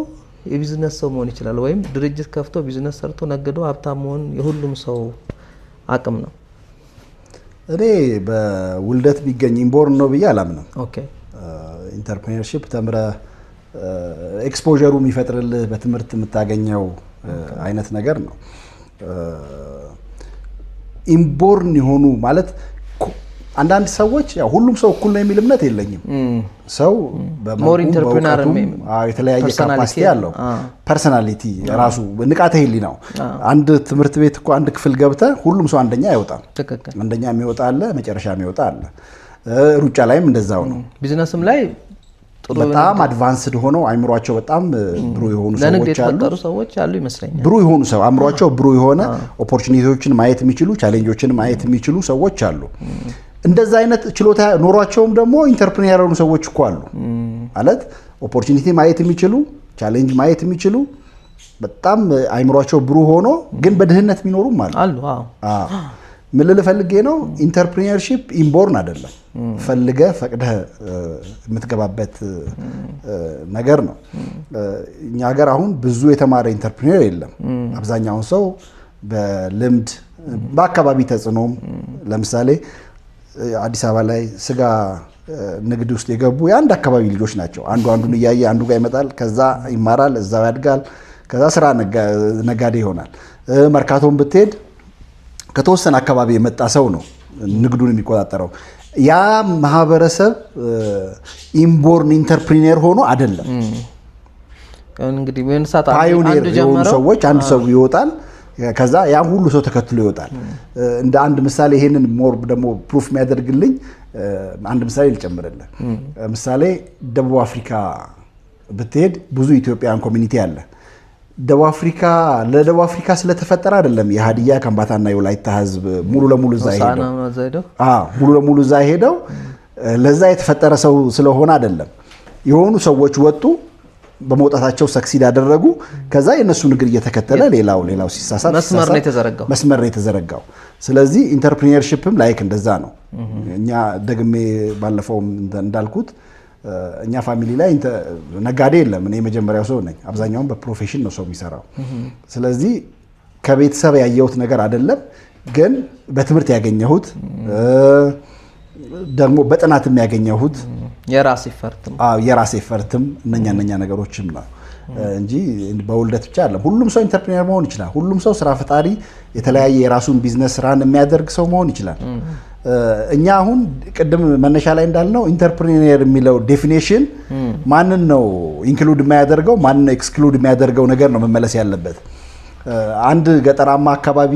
የቢዝነስ ሰው መሆን ይችላል? ወይም ድርጅት ከፍቶ ቢዝነስ ሰርቶ ነግዶ ሀብታም መሆን የሁሉም ሰው አቅም ነው? እኔ በውልደት ቢገኝ ኢንቦርን ነው ብዬ አላምንም። ኦኬ ኢንተርፕሪነርሺፕ ተምረ ኤክስፖዠሩ የሚፈጥርልህ በትምህርት የምታገኘው አይነት ነገር ነው። ኢንቦርን የሆኑ ማለት አንዳንድ ሰዎች ያው ሁሉም ሰው እኩል ነው የሚል እምነት የለኝም። ሰው በእውቀቱም የተለያየ ካፓሲቲ ያለው ፐርሰናሊቲ ራሱ ንቃተ ህሊናው አንድ ትምህርት ቤት እኮ አንድ ክፍል ገብተህ ሁሉም ሰው አንደኛ አይወጣም። አንደኛ የሚወጣ አለ፣ መጨረሻ የሚወጣ አለ። ሩጫ ላይም እንደዛው ነው። ቢዝነስም ላይ በጣም አድቫንስድ ሆነው አይምሯቸው በጣም ብሩ የሆኑ ሰዎች አሉ ይመስለኛል። ብሩ የሆኑ ሰው አይምሯቸው ብሩ የሆነ ኦፖርቹኒቲዎችን ማየት የሚችሉ ቻሌንጆችን ማየት የሚችሉ ሰዎች አሉ። እንደዛ አይነት ችሎታ ኖሯቸውም ደግሞ ኢንተርፕሪነር የሆኑ ሰዎች እኮ አሉ። ማለት ኦፖርቹኒቲ ማየት የሚችሉ ቻሌንጅ ማየት የሚችሉ በጣም አይምሯቸው ብሩ ሆኖ ግን በድህነት የሚኖሩም አሉ። ምን ልል ፈልጌ ነው፣ ኢንተርፕሪነርሺፕ ኢንቦርን አይደለም፣ ፈልገህ ፈቅደህ የምትገባበት ነገር ነው። እኛ ሀገር አሁን ብዙ የተማረ ኢንተርፕሪነር የለም። አብዛኛውን ሰው በልምድ በአካባቢ ተጽዕኖም፣ ለምሳሌ አዲስ አበባ ላይ ስጋ ንግድ ውስጥ የገቡ የአንድ አካባቢ ልጆች ናቸው። አንዱ አንዱን እያየ አንዱ ጋር ይመጣል፣ ከዛ ይማራል፣ እዛው ያድጋል፣ ከዛ ስራ ነጋዴ ይሆናል። መርካቶን ብትሄድ ከተወሰነ አካባቢ የመጣ ሰው ነው ንግዱን የሚቆጣጠረው። ያ ማህበረሰብ ኢንቦርን ኢንተርፕሪነር ሆኖ አይደለም። እንግዲህ ፓዮኒር የሆኑ ሰዎች አንድ ሰው ይወጣል፣ ከዛ ያ ሁሉ ሰው ተከትሎ ይወጣል። እንደ አንድ ምሳሌ ይሄንን ሞር ደግሞ ፕሩፍ የሚያደርግልኝ አንድ ምሳሌ ልጨምርልህ። ምሳሌ ደቡብ አፍሪካ ብትሄድ ብዙ ኢትዮጵያን ኮሚኒቲ አለ። ደቡብ አፍሪካ ለደቡብ አፍሪካ ስለተፈጠረ አይደለም የሀዲያ ከምባታና የወላይታ ህዝብ ሙሉ ለሙሉ እዛ ሄደው ለዛ የተፈጠረ ሰው ስለሆነ አይደለም። የሆኑ ሰዎች ወጡ፣ በመውጣታቸው ሰክሲድ ያደረጉ፣ ከዛ የነሱ ንግድ እየተከተለ ሌላው ሲሳሳት መስመር ነው የተዘረጋው። ስለዚህ ኢንተርፕሪነርሺፕም ላይክ እንደዛ ነው። እኛ ደግሜ ባለፈው እንዳልኩት እኛ ፋሚሊ ላይ ነጋዴ የለም። እኔ የመጀመሪያው ሰው ነኝ። አብዛኛውን በፕሮፌሽን ነው ሰው የሚሰራው። ስለዚህ ከቤተሰብ ያየሁት ነገር አይደለም፣ ግን በትምህርት ያገኘሁት ደግሞ በጥናት የሚያገኘሁት የራሴ ፈርትም እነኛ ነገሮችም ነው እንጂ በውልደት ብቻ አይደለም። ሁሉም ሰው ኢንተርፕሪነር መሆን ይችላል። ሁሉም ሰው ስራ ፈጣሪ፣ የተለያየ የራሱን ቢዝነስ ስራን የሚያደርግ ሰው መሆን ይችላል። እኛ አሁን ቅድም መነሻ ላይ እንዳልነው ኢንተርፕሪነር የሚለው ዴፊኒሽን ማንን ነው ኢንክሉድ የሚያደርገው ማንን ነው ኤክስክሉድ የሚያደርገው ነገር ነው መመለስ ያለበት። አንድ ገጠራማ አካባቢ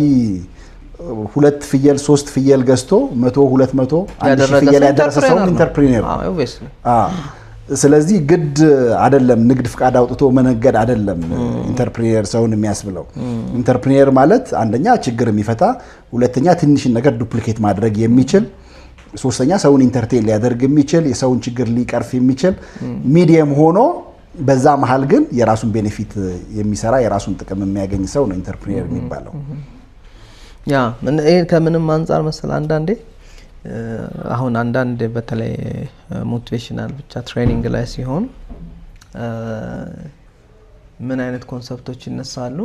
2 ፍየል 3 ፍየል ገዝቶ 100 200 1000 ፍየል ያደረሰ ሰው ኢንተርፕሪነር ነው። ስለዚህ ግድ አይደለም ንግድ ፍቃድ አውጥቶ መነገድ አይደለም ኢንተርፕሪነር ሰውን የሚያስብለው። ኢንተርፕሪነር ማለት አንደኛ ችግር የሚፈታ፣ ሁለተኛ ትንሽን ነገር ዱፕሊኬት ማድረግ የሚችል፣ ሶስተኛ ሰውን ኢንተርቴን ሊያደርግ የሚችል፣ የሰውን ችግር ሊቀርፍ የሚችል ሚዲየም ሆኖ በዛ መሃል ግን የራሱን ቤኔፊት የሚሰራ የራሱን ጥቅም የሚያገኝ ሰው ነው ኢንተርፕሪነር የሚባለው። ያ ይሄ ከምንም አንፃር መሰለ አንዳንዴ አሁን አንዳንድ በተለይ ሞቲቬሽናል ብቻ ትሬኒንግ ላይ ሲሆን ምን አይነት ኮንሰፕቶች ይነሳሉ?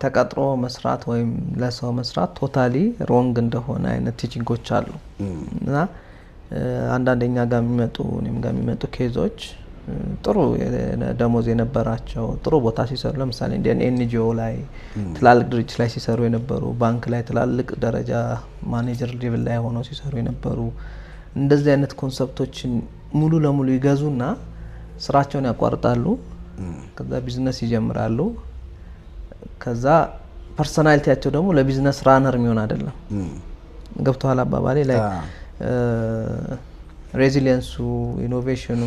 ተቀጥሮ መስራት ወይም ለሰው መስራት ቶታሊ ሮንግ እንደሆነ አይነት ቲቺንጎች አሉ እና አንዳንደኛ ጋር የሚመጡ ኬዞች ጥሩ ደሞዝ የነበራቸው ጥሩ ቦታ ሲሰሩ ለምሳሌ እንደ ኤንጂኦ ላይ ትላልቅ ድርጅት ላይ ሲሰሩ የነበሩ ባንክ ላይ ትላልቅ ደረጃ ማኔጀር ሌቭል ላይ ሆነው ሲሰሩ የነበሩ እንደዚህ አይነት ኮንሰፕቶችን ሙሉ ለሙሉ ይገዙና ስራቸውን ያቋርጣሉ። ከዛ ቢዝነስ ይጀምራሉ። ከዛ ፐርሰናሊቲያቸው ደግሞ ለቢዝነስ ራነር የሚሆን አይደለም። ገብቷል አባባሌ ላይ ሬዚሊየንሱ ኢኖቬሽኑ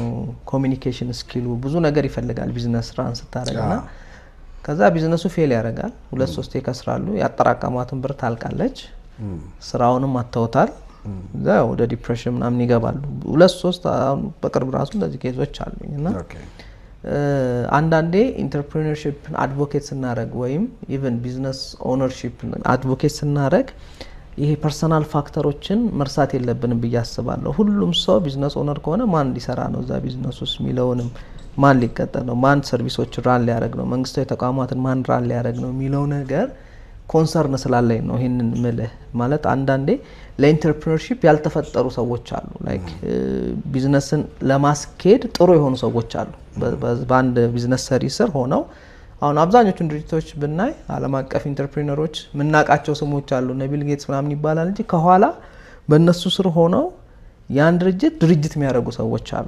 ኮሚኒኬሽን ስኪሉ ብዙ ነገር ይፈልጋል ቢዝነስ ራን ስታረጋና ከዛ ቢዝነሱ ፌል ያደርጋል 2-3 ይከስራሉ ያጠራቀማትን ብር ታልቃለች ስራውንም አተውታል ዛ ወደ ዲፕሬሽን ምናምን ይገባሉ 2-3 በቅርብ ራሱ እንደዚህ ኬዞች አሉኝና አንዳንዴ ኢንተርፕሪነርሺፕ አድቮኬት ስናረግ ወይም ኢቭን ቢዝነስ ኦነርሺፕ አድቮኬት ስናረግ ይሄ ፐርሰናል ፋክተሮችን መርሳት የለብንም ብዬ አስባለሁ ሁሉም ሰው ቢዝነስ ኦነር ከሆነ ማን ሊሰራ ነው እዛ ቢዝነስ ውስጥ ሚለውንም ማን ሊቀጠል ነው ማን ሰርቪሶች ራን ሊያደርግ ነው መንግስታዊ ተቋማትን ማን ራን ሊያደርግ ነው ሚለው ነገር ኮንሰርን ስላለኝ ነው ይሄንን ምልህ ማለት አንዳንዴ ለኢንተርፕሪነርሺፕ ያልተፈጠሩ ሰዎች አሉ ላይክ ቢዝነስን ለማስኬድ ጥሩ የሆኑ ሰዎች አሉ በአንድ ቢዝነስ ሰሪ ስር ሆነው አሁን አብዛኞቹን ድርጅቶች ብናይ ዓለም አቀፍ ኢንተርፕሪነሮች ምናቃቸው ስሞች አሉ ቢል ጌትስ ምናምን ይባላል እንጂ ከኋላ በእነሱ ስር ሆነው ያን ድርጅት የሚያደርጉ ሰዎች አሉ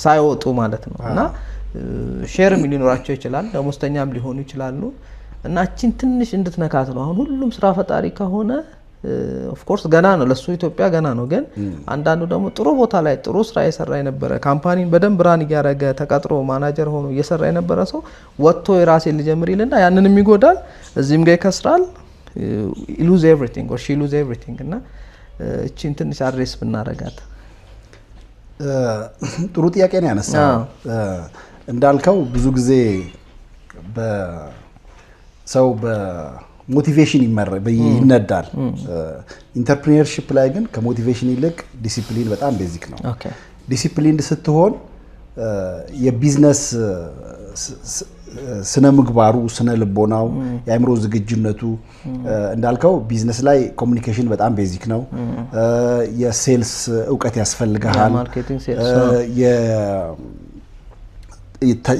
ሳይወጡ ማለት ነው እና ሼርም ሊኖራቸው ይችላል ደሞዝተኛም ሊሆኑ ይችላሉ እና እቺን ትንሽ እንድትነካት ነው አሁን ሁሉም ስራ ፈጣሪ ከሆነ ኦፍ ኮርስ ገና ነው ለሱ ኢትዮጵያ ገና ነው ግን አንዳንዱ ደግሞ ጥሩ ቦታ ላይ ጥሩ ስራ የሰራ የነበረ ካምፓኒን በደንብ ራን ያደረገ ተቀጥሮ ማናጀር ሆኖ እየሰራ የነበረ ሰው ወጥቶ የራሴን ልጀምር ይልና ያንንም ይጎዳል እዚህም ጋር ይከስራል lose everything or she lose everything እና እቺን ትንሽ አድሬስ ብናረጋት ጥሩ ጥያቄ ነው ያነሳው እንዳልከው ብዙ ጊዜ በሰው በሞቲቬሽን ይነዳል ኢንተርፕሪነርሺፕ ላይ ግን ከሞቲቬሽን ይልቅ ዲሲፕሊን በጣም ቤዚክ ነው ዲሲፕሊን ስትሆን የቢዝነስ ስነ ምግባሩ ስነ ልቦናው የአእምሮ ዝግጁነቱ እንዳልከው ቢዝነስ ላይ ኮሙኒኬሽን በጣም ቤዚክ ነው የሴልስ ዕውቀት ያስፈልጋል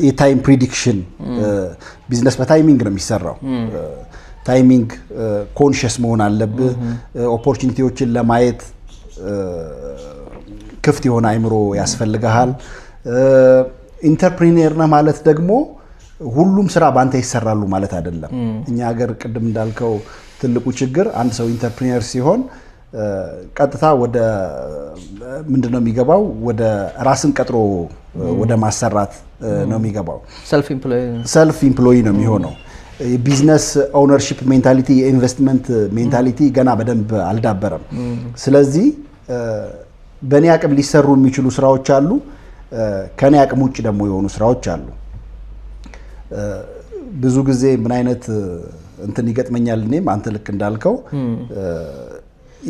የታይም ፕሪዲክሽን ቢዝነስ በታይሚንግ ነው የሚሰራው ታይሚንግ ኮንሺየስ መሆን አለብህ ኦፖርቹኒቲዎችን ለማየት ክፍት የሆነ አእምሮ ያስፈልጋል ኢንተርፕሪነር ነህ ማለት ደግሞ ሁሉም ስራ ባንተ ይሰራሉ ማለት አይደለም እኛ ሀገር ቅድም እንዳልከው ትልቁ ችግር አንድ ሰው ኢንተርፕሪነር ሲሆን ቀጥታ ወደ ምንድነው የሚገባው ወደ ራስን ቀጥሮ ወደ ማሰራት ነው የሚገባው ሰልፍ ኢምፕሎይ ነው የሚሆነው የቢዝነስ ኦነርሺፕ ሜንታሊቲ የኢንቨስትመንት ሜንታሊቲ ገና በደንብ አልዳበረም ስለዚህ በእኔ አቅም ሊሰሩ የሚችሉ ስራዎች አሉ ከኔ አቅም ውጭ ደግሞ የሆኑ ስራዎች አሉ ብዙ ጊዜ ምን አይነት እንትን ይገጥመኛል እኔም አንተ ልክ እንዳልከው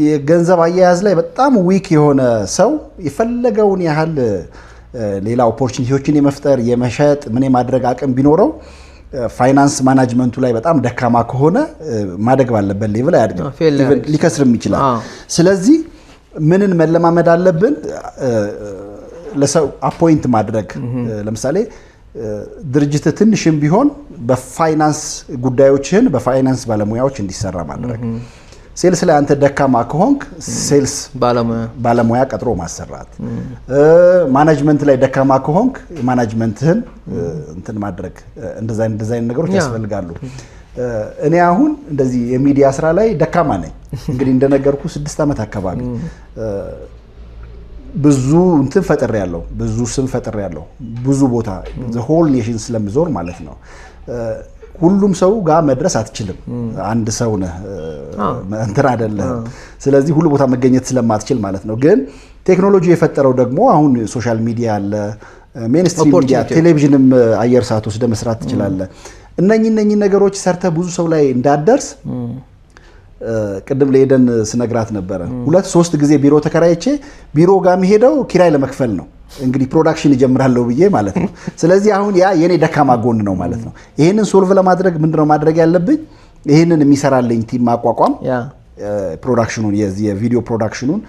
የገንዘብ አያያዝ ላይ በጣም ዊክ የሆነ ሰው የፈለገውን ያህል ሌላ ኦፖርቹኒቲዎችን የመፍጠር የመሸጥ ምን የማድረግ አቅም ቢኖረው ፋይናንስ ማኔጅመንቱ ላይ በጣም ደካማ ከሆነ ማደግ ባለበት ሌቭል አያድግም ሊከስርም ይችላል ስለዚህ ምንን መለማመድ አለብን ለሰው አፖይንት ማድረግ ለምሳሌ ድርጅት ትንሽም ቢሆን በፋይናንስ ጉዳዮችን በፋይናንስ ባለሙያዎች እንዲሰራ ማድረግ ሴልስ ላይ አንተ ደካማ ከሆንክ ሴልስ ባለሙያ ቀጥሮ ማሰራት ማኔጅመንት ላይ ደካማ ከሆንክ ማኔጅመንትህን እንትን ማድረግ እንደዛ ነገሮች ያስፈልጋሉ እኔ አሁን እንደዚህ የሚዲያ ስራ ላይ ደካማ ነኝ እንግዲህ እንደነገርኩ 6 አመት አካባቢ ብዙ እንትን ፈጥሬ ያለው ብዙ ስም ፈጥሬ ያለው ብዙ ቦታ the whole nation ስለምዞር ማለት ነው ሁሉም ሰው ጋር መድረስ አትችልም አንድ ሰው ነህ እንትን አይደለም ስለዚህ ሁሉ ቦታ መገኘት ስለማትችል ማለት ነው ግን ቴክኖሎጂ የፈጠረው ደግሞ አሁን ሶሻል ሚዲያ አለ ሜንስትሪም ሚዲያ ቴሌቪዥንም አየር ሰዓት ወስደ መስራት ትችላለህ እነኚህ ነገሮች ሰርተ ብዙ ሰው ላይ እንዳደርስ ቅድም ለሄደን ስነግራት ነበር 2-3 ጊዜ ቢሮ ተከራይቼ ቢሮ ጋር መሄደው ኪራይ ለመክፈል ነው እንግዲህ ፕሮዳክሽን ይጀምራለሁ ብዬ ማለት ነው ስለዚህ አሁን ያ የኔ ደካማ ጎን ነው ማለት ነው ይሄንን ሶልቭ ለማድረግ ምንድነው ማድረግ ያለብኝ ይሄንን የሚሰራልኝ ቲም ማቋቋም ፕሮዳክሽኑን የቪዲዮ ፕሮዳክሽኑን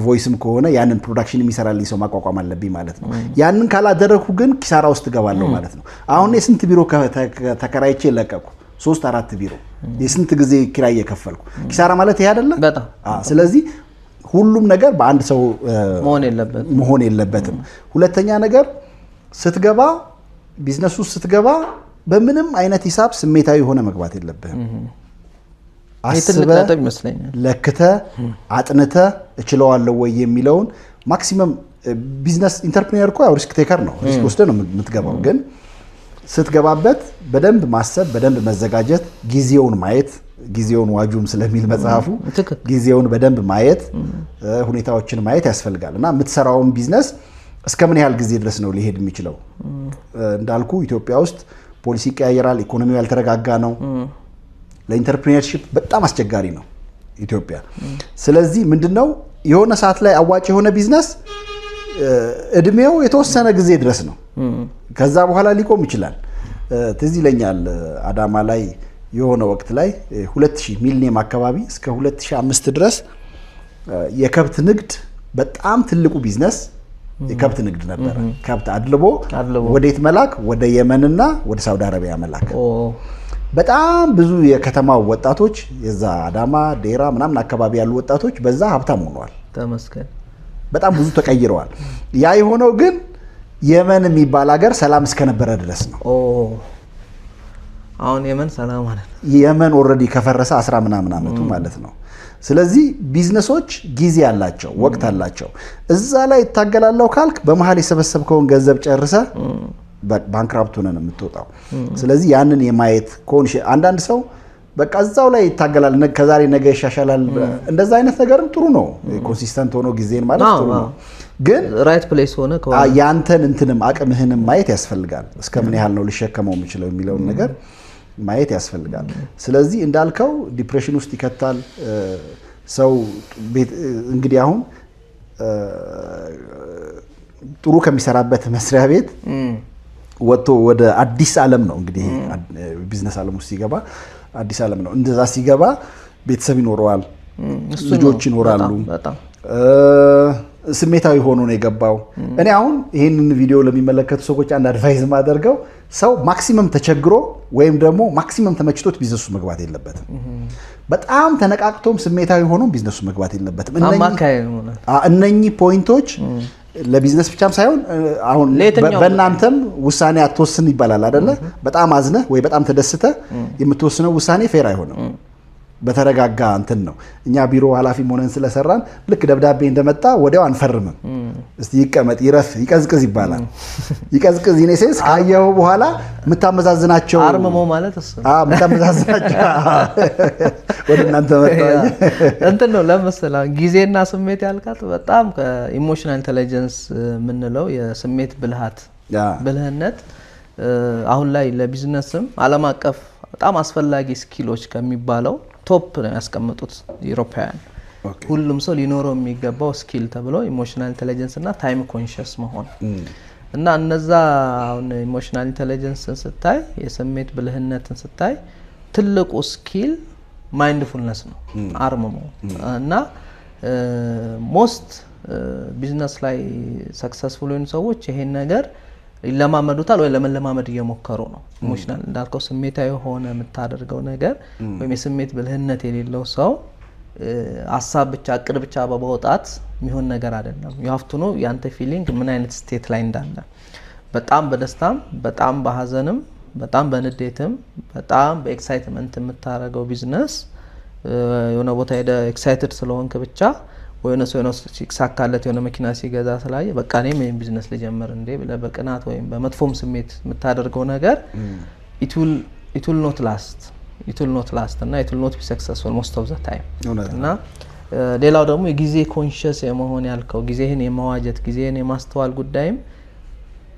ቮይስም ከሆነ ያንን ፕሮዳክሽን የሚሰራልኝ ሰው ማቋቋም አለብኝ ማለት ነው ያንን ካላደረኩ ግን ኪሳራ ውስጥ ገባለሁ ማለት ነው አሁን የስንት ቢሮ ተከራይቼ ለቀቁ 3-4 ቢሮ የስንት ጊዜ ኪራይ እየከፈልኩ ኪሳራ ማለት ይሄ አይደለም ስለዚህ ሁሉም ነገር በአንድ ሰው መሆን የለበትም ሁለተኛ ነገር ስትገባ ቢዝነሱ ስትገባ በምንም አይነት ሂሳብ ስሜታዊ ሆነ መግባት የለብህም አስበህ ለክተህ አጥንተህ እችለዋለሁ ወይ የሚለውን ማክሲመም ቢዝነስ ኢንተርፕሪነር እኮ ሪስክ ቴከር ነው። ሪስክ ወስደህ ነው የምትገባው። ግን ስትገባበት በደንብ ማሰብ፣ በደንብ መዘጋጀት፣ ጊዜውን ማየት፣ ጊዜውን ዋጁም ስለሚል መጽሐፉ ጊዜውን በደንብ ማየት፣ ሁኔታዎችን ማየት ያስፈልጋል። እና የምትሰራውን ቢዝነስ እስከ ምን ያህል ጊዜ ድረስ ነው ሊሄድ የሚችለው? እንዳልኩ ኢትዮጵያ ውስጥ ፖሊሲ ይቀያየራል፣ ኢኮኖሚው ያልተረጋጋ ነው። ለኢንተርፕሪነርሺፕ በጣም አስቸጋሪ ነው ኢትዮጵያ። ስለዚህ ምንድነው የሆነ ሰዓት ላይ አዋጭ የሆነ ቢዝነስ እድሜው የተወሰነ ጊዜ ድረስ ነው። ከዛ በኋላ ሊቆም ይችላል። ትዝ ይለኛል አዳማ ላይ የሆነ ወቅት ላይ 2000 ሚሊኒየም አካባቢ እስከ 2005 ድረስ የከብት ንግድ በጣም ትልቁ ቢዝነስ የከብት ንግድ ነበረ። ከብት አድልቦ ወዴት መላክ? ወደ የመንና ወደ ሳውዲ አረቢያ መላክ። በጣም ብዙ የከተማው ወጣቶች የዛ አዳማ ዴራ ምናምን አካባቢ ያሉ ወጣቶች በዛ ሀብታም ሆነዋል። ተመስገን። በጣም ብዙ ተቀይረዋል። ያ የሆነው ግን የመን የሚባል ሀገር ሰላም እስከነበረ ድረስ ነው። አሁን የመን ሰላም ማለት ነው። የመን ኦልሬዲ ከፈረሰ 10 ምናምን ዓመቱ ማለት ነው። ስለዚህ ቢዝነሶች ጊዜ አላቸው፣ ወቅት አላቸው። እዛ ላይ ይታገላለሁ ካልክ በመሀል የሰበሰብከውን ገንዘብ ጨርሰ ባንክራፕት ሆነ ነው የምትወጣው። ስለዚህ ያንን የማየት አንዳንድ ሰው በቃ እዛው ላይ ይታገላል፣ ከዛሬ ነገ ይሻሻላል። እንደዛ አይነት ነገርም ጥሩ ነው። ኮንሲስተንት ሆኖ ጊዜን ማለት ጥሩ ነው። ግን ራይት ፕሌስ ሆነ ያንተን እንትንም አቅምህንም ማየት ያስፈልጋል። እስከምን ያህል ነው ልሸከመው የምችለው የሚለውን ነገር ማየት ያስፈልጋል። ስለዚህ እንዳልከው ዲፕሬሽን ውስጥ ይከታል ሰው። እንግዲህ አሁን ጥሩ ከሚሰራበት መስሪያ ቤት ወጥቶ ወደ አዲስ ዓለም ነው እንግዲህ ቢዝነስ ዓለም ውስጥ ሲገባ አዲስ ዓለም ነው። እንደዛ ሲገባ ቤተሰብ ይኖረዋል፣ ልጆች ይኖራሉ። ስሜታዊ ሆኖ ነው የገባው። እኔ አሁን ይሄንን ቪዲዮ ለሚመለከቱ ሰዎች አንድ አድቫይዝ ማደርገው ሰው ማክሲመም ተቸግሮ ወይም ደግሞ ማክሲመም ተመችቶት ቢዝነሱ መግባት የለበትም። በጣም ተነቃቅቶም ስሜታዊ ሆኖ ቢዝነሱ መግባት የለበትም። እነኚህ ፖይንቶች ለቢዝነስ ብቻም ሳይሆን አሁን በእናንተም ውሳኔ አትወስን ይባላል አይደለ? በጣም አዝነህ ወይ በጣም ተደስተህ የምትወስነው ውሳኔ ፌር አይሆንም። በተረጋጋ እንትን ነው። እኛ ቢሮ ኃላፊም ሆነን ስለሰራን ልክ ደብዳቤ እንደመጣ ወዲያው አንፈርምም። እስቲ ይቀመጥ፣ ይረፍ፣ ይቀዝቅዝ ይባላል። ይቀዝቅዝ ኢኔሴንስ ካየው በኋላ የምታመዛዝናቸው አርመሞ ማለት እሱ የምታመዛዝናቸው ወደ እናንተ መጣኝ እንትን ነው ለምሳሌ ጊዜና ስሜት ያልካት በጣም ከኢሞሽናል ኢንተለጀንስ የምንለው የስሜት ብልህነት አሁን ላይ ለቢዝነስም ዓለም አቀፍ በጣም አስፈላጊ ስኪሎች ከሚባለው ቶፕ ነው ያስቀመጡት ዩሮፓውያን። ሁሉም ሰው ሊኖረው የሚገባው ስኪል ተብሎ ኢሞሽናል ኢንተለጀንስ እና ታይም ኮንሺየስ መሆን እና እነዛ አሁን ኢሞሽናል ኢንተለጀንስን ስታይ የስሜት ብልህነትን ስታይ ትልቁ ስኪል ማይንድፉልነስ ነው አርምሞ እና ሞስት ቢዝነስ ላይ ሰክሰስፉል የሆኑ ሰዎች ይሄን ነገር ይለማመዱታል ወይ ለመለማመድ እየሞከሩ ነው። ኢሞሽናል እንዳልከው ስሜታዊ ሆነ የምታደርገው ነገር ወይም የስሜት ብልህነት የሌለው ሰው ሀሳብ ብቻ እቅድ ብቻ በመውጣት የሚሆን ነገር አይደለም። you have to know ያንተ ፊሊንግ ምን አይነት ስቴት ላይ እንዳለ። በጣም በደስታም በጣም በሀዘንም በጣም በንዴትም በጣም በኤክሳይትመንት የምታደርገው ቢዝነስ የሆነ ቦታ ሄደ ኤክሳይትድ ስለሆንክ ብቻ ወይ ነው ሰው ሲሳካለት የሆነ መኪና ሲገዛ ስላየ በቃ እኔም ይሄን ቢዝነስ ልጀምር እንዴ ብለህ በቅናት ወይም በመጥፎም ስሜት የምታደርገው ነገር it will not last እና it will not be successful most of the time እና ሌላው ደግሞ የጊዜ ኮንሺየስ የመሆን ያልከው ጊዜህን የማዋጀት ጊዜህን የማስተዋል ጉዳይም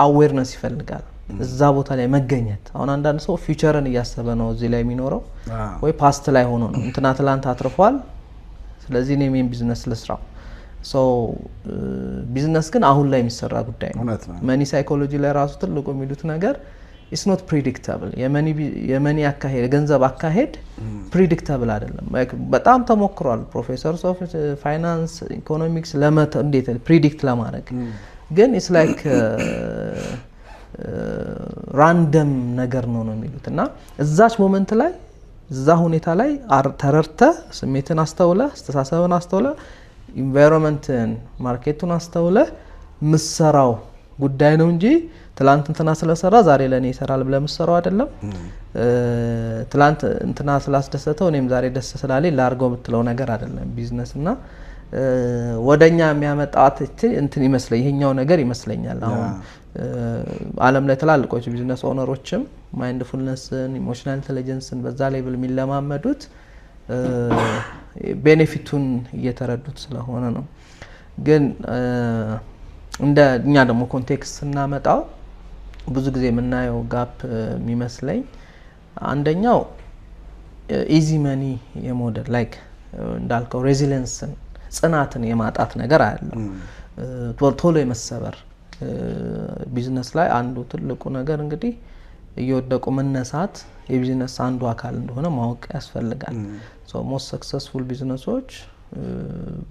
አዌርነስ ይፈልጋል። እዛ ቦታ ላይ መገኘት። አሁን አንዳንድ ሰው ፊውቸርን እያሰበ ነው እዚህ ላይ የሚኖረው ወይ ፓስት ላይ ሆኖ ነው እንትና ትላንት አትርፏል ስለዚህ እኔ ምን ቢዝነስ ልስራው። ቢዝነስ ግን አሁን ላይ የሚሰራ ጉዳይ ነው። መኒ ሳይኮሎጂ ላይ ራሱ ትልቁ የሚሉት ነገር it's not predictable የመኒ አካሄድ የገንዘብ አካሄድ predictable አይደለም። በጣም ተሞክሯል ፕሮፌሰርስ ኦፍ ፋይናንስ ኢኮኖሚክስ እንዴት ፕሪዲክት ለማድረግ ግን it's like ራንደም ነገር ነው የሚሉት እና እዛች ሞመንት ላይ እዛ ሁኔታ ላይ ተረርተ ስሜትን አስተውለ አስተሳሰብን አስተውለ ኢንቫይሮንመንትን ማርኬቱን አስተውለ ምሰራው ጉዳይ ነው እንጂ ትላንት እንትና ስለሰራ ዛሬ ለኔ ይሰራል ብለህ የምትሰራው አይደለም። ትላንት እንትና ስላስደሰተው እኔም ዛሬ ደስ ስላለኝ ላርገው የምትለው ነገር አይደለም ቢዝነስ እና ወደኛ የሚያመጣት እንትን ይመስለኝ ይሄኛው ነገር ይመስለኛል። አሁን ዓለም ላይ ትላልቆች ቢዝነስ ኦነሮችም ማይንድፉልነስን ኢሞሽናል ኢንተለጀንስን በዛ ሌቭል የሚለማመዱት ቤኔፊቱን እየተረዱት ስለሆነ ነው። ግን እንደ እኛ ደግሞ ኮንቴክስት ስናመጣው ብዙ ጊዜ የምናየው ጋፕ የሚመስለኝ አንደኛው ኢዚ መኒ የሞዴል ላይክ እንዳልከው ሬዚሊየንስን ጽናትን የማጣት ነገር አያለው። ቶሎ የመሰበር ቢዝነስ ላይ አንዱ ትልቁ ነገር እንግዲህ እየወደቁ መነሳት የቢዝነስ አንዱ አካል እንደሆነ ማወቅ ያስፈልጋል። ሶ ሞስት ሰክሰስፉል ቢዝነሶች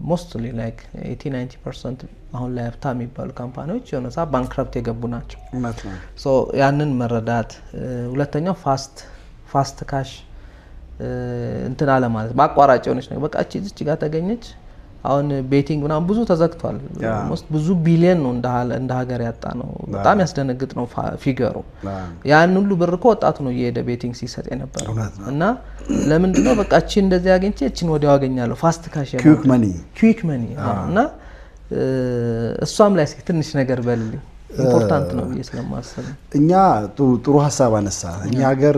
ሞስትሊ ላይክ 80-90% አሁን ላይ ሀብታም የሚባሉ ካምፓኒዎች የሆነ ሰዓት ባንክረፕት የገቡ ናቸው። ሶ ያንን መረዳት። ሁለተኛው ፋስት ካሽ እንትን አለ ማለት በአቋራጭ የሆነች ነገር በቃ እቺ ጋር ተገኘች። አሁን ቤቲንግ ምናምን ብዙ ተዘግቷል። ሞስት ብዙ ቢሊየን ነው እንደ ሀገር ያጣ ነው። በጣም ያስደነግጥ ነው ፊገሩ። ያን ሁሉ ብር እኮ ወጣቱ ነው እየሄደ ቤቲንግ ሲሰጥ የነበረው እና ለምንድን ነው በቃ እቺ እንደዚህ አገኘች እቺን ወዲያው አገኛለሁ ፋስት ካሽ ኩዊክ መኒ እና እሷም ላይ እስኪ ትንሽ ነገር በልልኝ ኢምፖርታንት ነው ብዬ ስለማስብ። እኛ ጥሩ ሀሳብ አነሳ። እኛ ሀገር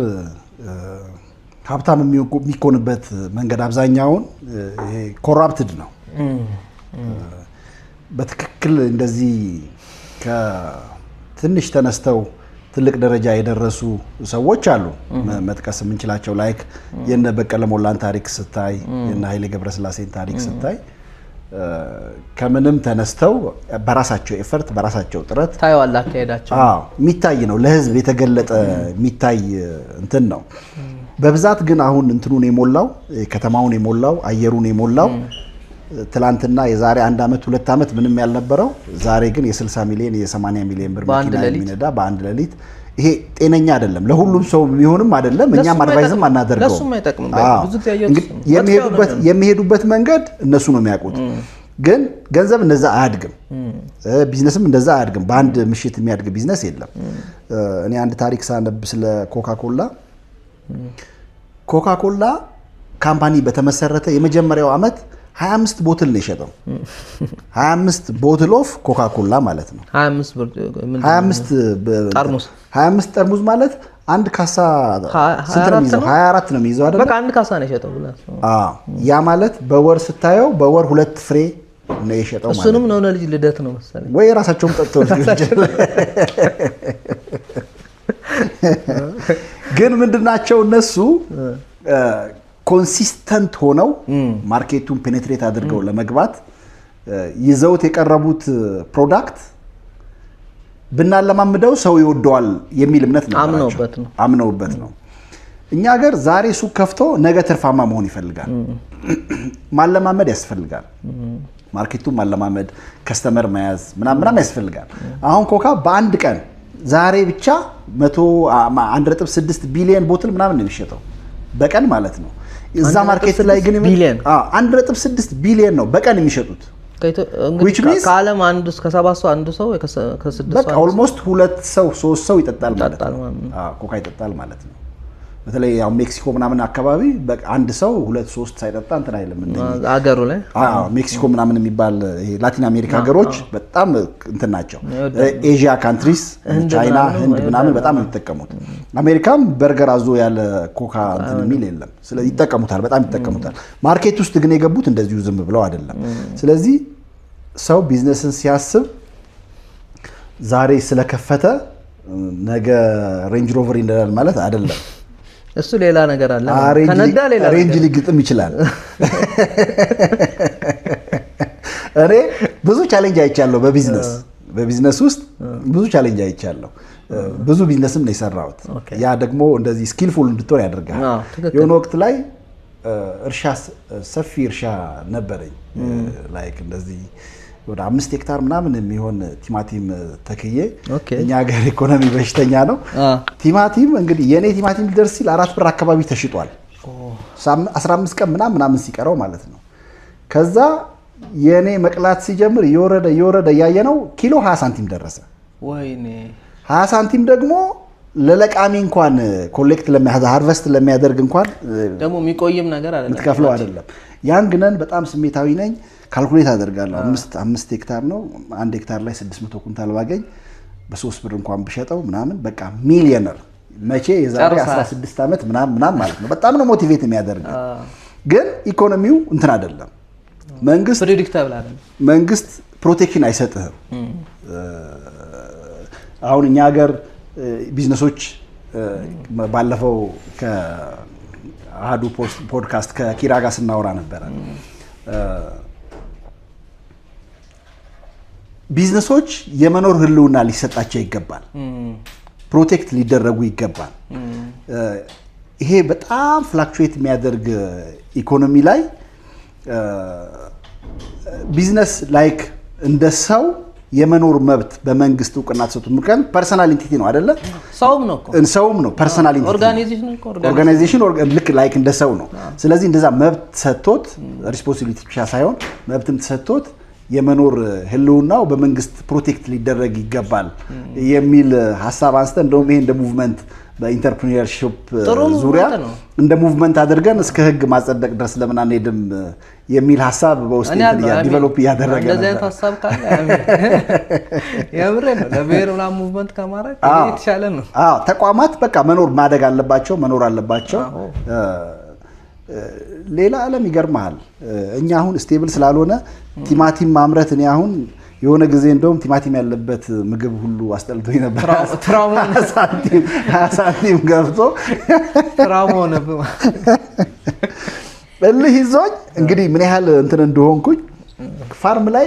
ሀብታም የሚኮንበት መንገድ አብዛኛውን ይሄ ኮራፕትድ ነው። በትክክል እንደዚህ ከትንሽ ተነስተው ትልቅ ደረጃ የደረሱ ሰዎች አሉ መጥቀስ የምንችላቸው። ላይክ የነ በቀለ ሞላን ታሪክ ስታይ፣ የነ ኃይሌ ገብረስላሴን ታሪክ ስታይ ከምንም ተነስተው በራሳቸው ኤፈርት በራሳቸው ጥረት ታየዋለህ አካሄዳቸው የሚታይ ነው። ለህዝብ የተገለጠ የሚታይ እንትን ነው። በብዛት ግን አሁን እንትኑን የሞላው ከተማውን የሞላው አየሩን የሞላው ትላንትና የዛሬ 1 አመት 2 አመት ምንም ያልነበረው ዛሬ ግን የ60 ሚሊዮን የ80 ሚሊዮን ብር መኪና የሚነዳ በአንድ ሌሊት። ይሄ ጤነኛ አይደለም፣ ለሁሉም ሰው ቢሆንም አይደለም። እኛም አድቫይዝም አናደርገው። ለሱም አይጠቅምም። ብዙ ጊዜ የሚሄዱበት መንገድ እነሱ ነው የሚያውቁት። ግን ገንዘብ እንደዛ አያድግም፣ ቢዝነስም እንደዛ አያድግም። በአንድ ምሽት የሚያድግ ቢዝነስ የለም። እኔ አንድ ታሪክ ሳነብ ስለ ኮካኮላ ካምፓኒ በተመሰረተ የመጀመሪያው አመት 25 ቦትል ነው የሸጠው። 25 ቦትል ኦፍ ኮካኮላ ማለት ነው። 25 ጠርሙስ ማለት አንድ ካሳ ስንት ነው የሚይዘው? 24 ነው የሚይዘው አይደል? በቃ አንድ ካሳ ነው የሸጠው ብላ። ያ ማለት በወር ስታየው በወር 2 ፍሬ ነው የሸጠው ማለት ነው። እሱንም ነው ልጅ ልደት ነው መሰለኝ ወይ ራሳቸውም ጠጥተው ግን ምንድናቸው እነሱ ኮንሲስተንት ሆነው ማርኬቱን ፔኔትሬት አድርገው ለመግባት ይዘውት የቀረቡት ፕሮዳክት ብናለማምደው ሰው ይወደዋል የሚል እምነት ነው። አምነውበት ነው። እኛ ሀገር ዛሬ ሱቅ ከፍቶ ነገ ትርፋማ መሆን ይፈልጋል። ማለማመድ ያስፈልጋል። ማርኬቱን ማለማመድ፣ ከስተመር መያዝ ምናምን ያስፈልጋል። አሁን ኮካ በአንድ ቀን ዛሬ ብቻ 1.6 ቢሊዮን ቦትል ምናምን ነው የሚሸጠው በቀን ማለት ነው። እዛ ማርኬት ላይ ግን 1.6 ቢሊዮን ነው በቀን የሚሸጡት። ከዓለም አንዱ እስከ 7 ሰው አንዱ ሰው ከ6 በቃ ኦልሞስት 2 ሰው 3 ሰው ይጠጣል ማለት ነው። ኮካ ይጠጣል ማለት ነው። በተለይ ያው ሜክሲኮ ምናምን አካባቢ በቃ አንድ ሰው 2-3 ሳይጠጣ እንትን አይልም አገሩ ላይ። ሜክሲኮ ምናምን የሚባል ይሄ ላቲን አሜሪካ ሀገሮች በጣም እንትን ናቸው። ኤዥያ ካንትሪስ ቻይና፣ ህንድ ምናምን በጣም የሚጠቀሙት። አሜሪካም በርገር አዞ ያለ ኮካ እንትን የሚል የለም። ስለዚህ ይጠቀሙታል፣ በጣም ይጠቀሙታል። ማርኬት ውስጥ ግን የገቡት እንደዚሁ ዝም ብለው አይደለም። ስለዚህ ሰው ቢዝነስን ሲያስብ ዛሬ ስለከፈተ ነገ ሬንጅ ሮቨር ይነዳል ማለት አይደለም። እሱ ሌላ ነገር አለ። ከነዳ ሌላ ሬንጅ ሊግጥም ይችላል። እኔ ብዙ ቻሌንጅ አይቻለሁ በቢዝነስ ውስጥ ብዙ ቻሌንጅ አይቻለሁ። ብዙ ቢዝነስም ነው የሰራሁት። ያ ደግሞ እንደዚህ ስኪልፉል እንድትሆን ያደርጋል። የሆነ ወቅት ላይ ሰፊ እርሻ ነበረኝ። ላይክ እንደዚህ ወደ 5 ሄክታር ምናምን የሚሆን ቲማቲም ተክዬ። እኛ ሀገር ኢኮኖሚ በሽተኛ ነው። ቲማቲም እንግዲህ የኔ ቲማቲም ሊደርስ ሲል 4 ብር አካባቢ ተሽጧል። 15 ቀን ምናምን ሲቀረው ማለት ነው። ከዛ የኔ መቅላት ሲጀምር እየወረደ እያየ ነው ኪሎ 20 ሳንቲም ደረሰ። ወይኔ 20 ሳንቲም ደግሞ ለለቃሚ እንኳን ኮሌክት ሃርቨስት ለሚያደርግ እንኳን ደግሞ የሚቆይም ነገር አይደለም የምትከፍለው አይደለም። ያን ግነን በጣም ስሜታዊ ነኝ። ካልኩሌት አደርጋለሁ። 5 ሄክታር ነው። 1 ሄክታር ላይ 600 ኩንታል ባገኝ በ3 ብር እንኳን ብሸጠው ምናምን በቃ ሚሊዮነር መቼ የዛሬ 16 ዓመት ምናምን ማለት ነው። በጣም ነው ሞቲቬት የሚያደርግ። ግን ኢኮኖሚው እንትን አይደለም። መንግስት ፕሮቴክሽን አይሰጥህም። አሁን እኛ ሀገር ቢዝነሶች ባለፈው ከአሃዱ ፖድካስት ከኪራ ጋር ስናወራ ነበረ። ቢዝነሶች የመኖር ህልውና ሊሰጣቸው ይገባል። ፕሮቴክት ሊደረጉ ይገባል። ይሄ በጣም ፍላክቹዌት የሚያደርግ ኢኮኖሚ ላይ ቢዝነስ ላይክ እንደ ሰው የመኖር መብት በመንግስት እውቅና ተሰጥቶ ምክንያቱም ፐርሰናል ኢንቲቲ ነው አይደለ? ሰውም ነው ፐርሰናል ኢንቲቲ ኦርጋናይዜሽን ልክ ላይክ እንደ ሰው ነው። ስለዚህ እንደዛ መብት ተሰጥቶት ሪስፖንሲቢሊቲ ብቻ ሳይሆን መብትም ተሰጥቶት የመኖር ህልውናው በመንግስት ፕሮቴክት ሊደረግ ይገባል የሚል ሀሳብ አንስተን እንደውም ይሄ እንደ ሙቭመንት በኢንተርፕሪነርሺፕ ዙሪያ እንደ ሙቭመንት አድርገን እስከ ህግ ማጸደቅ ድረስ ለምን አንሄድም የሚል ሀሳብ በውስጥ ዲቨሎፕ እያደረገ ነው። እንደዚህ አይነት ሀሳብ ካለ ያምሬ ነው ለብሔርና ሙቭመንት ከማድረግ የተሻለ ነው። ተቋማት በቃ መኖር አለባቸው። ሌላ ዓለም ይገርማል። እኛ አሁን ስቴብል ስላልሆነ ቲማቲም ማምረት እኔ አሁን የሆነ ጊዜ እንደውም ቲማቲም ያለበት ምግብ ሁሉ አስጠልቶኝ ነበር። ትራውማ ሳንቲም ገብቶ ትራውማ ነበር እልህ ይዞኝ እንግዲህ ምን ያህል እንትን እንደሆንኩኝ ፋርም ላይ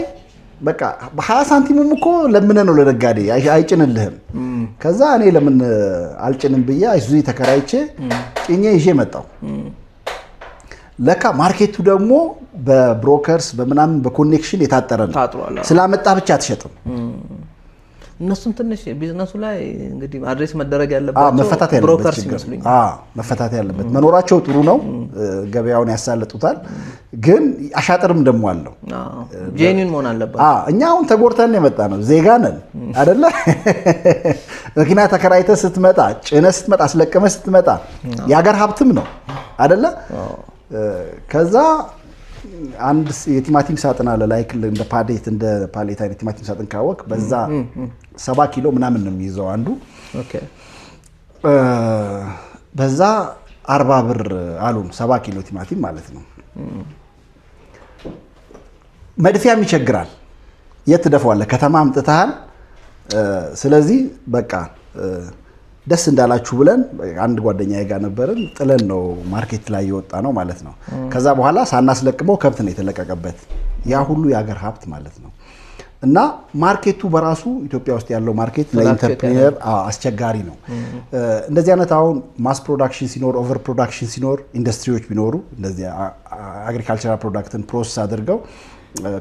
በቃ በ20 ሳንቲምም እኮ ለምን ነው ለነጋዴ አይጭንልህም። ከዛ እኔ ለምን አልጭንም ብዬ አይሱዚ ተከራይቼ ጭኜ ይዤ መጣሁ። ለካ ማርኬቱ ደግሞ በብሮከርስ በምናምን በኮኔክሽን የታጠረ ነው። ስላመጣ ብቻ አትሸጥም። እነሱም ትንሽ ቢዝነሱ ላይ እንግዲህ አድሬስ መደረግ ያለባቸው ብሮከርስ ይመስሉኝ። መፈታት ያለበት መኖራቸው ጥሩ ነው። ገበያውን ያሳለጡታል። ግን አሻጥርም ደግሞ አለው። ጄኒን መሆን አለበት። እኛ አሁን ተጎርተን የመጣ ነው። ዜጋ ነን አይደለ? መኪና ተከራይተህ ስትመጣ፣ ጭነህ ስትመጣ፣ አስለቀመህ ስትመጣ የሀገር ሀብትም ነው አይደለ? ከዛ አንድ የቲማቲም ሳጥን አለ ላይክ እንደ ፓሌት አይነት ቲማቲም ሳጥን ካወቅ በዛ 70 ኪሎ ምናምን ነው የሚይዘው አንዱ። በዛ 40 ብር አሉን 70 ኪሎ ቲማቲም ማለት ነው። መድፊያም ይቸግራል። የት ትደፋዋለህ? ከተማ አምጥተሃል። ስለዚህ በቃ ደስ እንዳላችሁ ብለን አንድ ጓደኛዬ ጋር ነበርን ጥለን ነው ማርኬት ላይ የወጣ ነው ማለት ነው። ከዛ በኋላ ሳናስለቅመው ከብት ነው የተለቀቀበት። ያ ሁሉ የሀገር ሀብት ማለት ነው። እና ማርኬቱ በራሱ ኢትዮጵያ ውስጥ ያለው ማርኬት ለኢንተርፕሪነር አስቸጋሪ ነው። እንደዚህ አይነት አሁን ማስ ፕሮዳክሽን ሲኖር ኦቨር ፕሮዳክሽን ሲኖር ኢንዱስትሪዎች ቢኖሩ እንደዚህ አግሪካልቸራል ፕሮዳክትን ፕሮሰስ አድርገው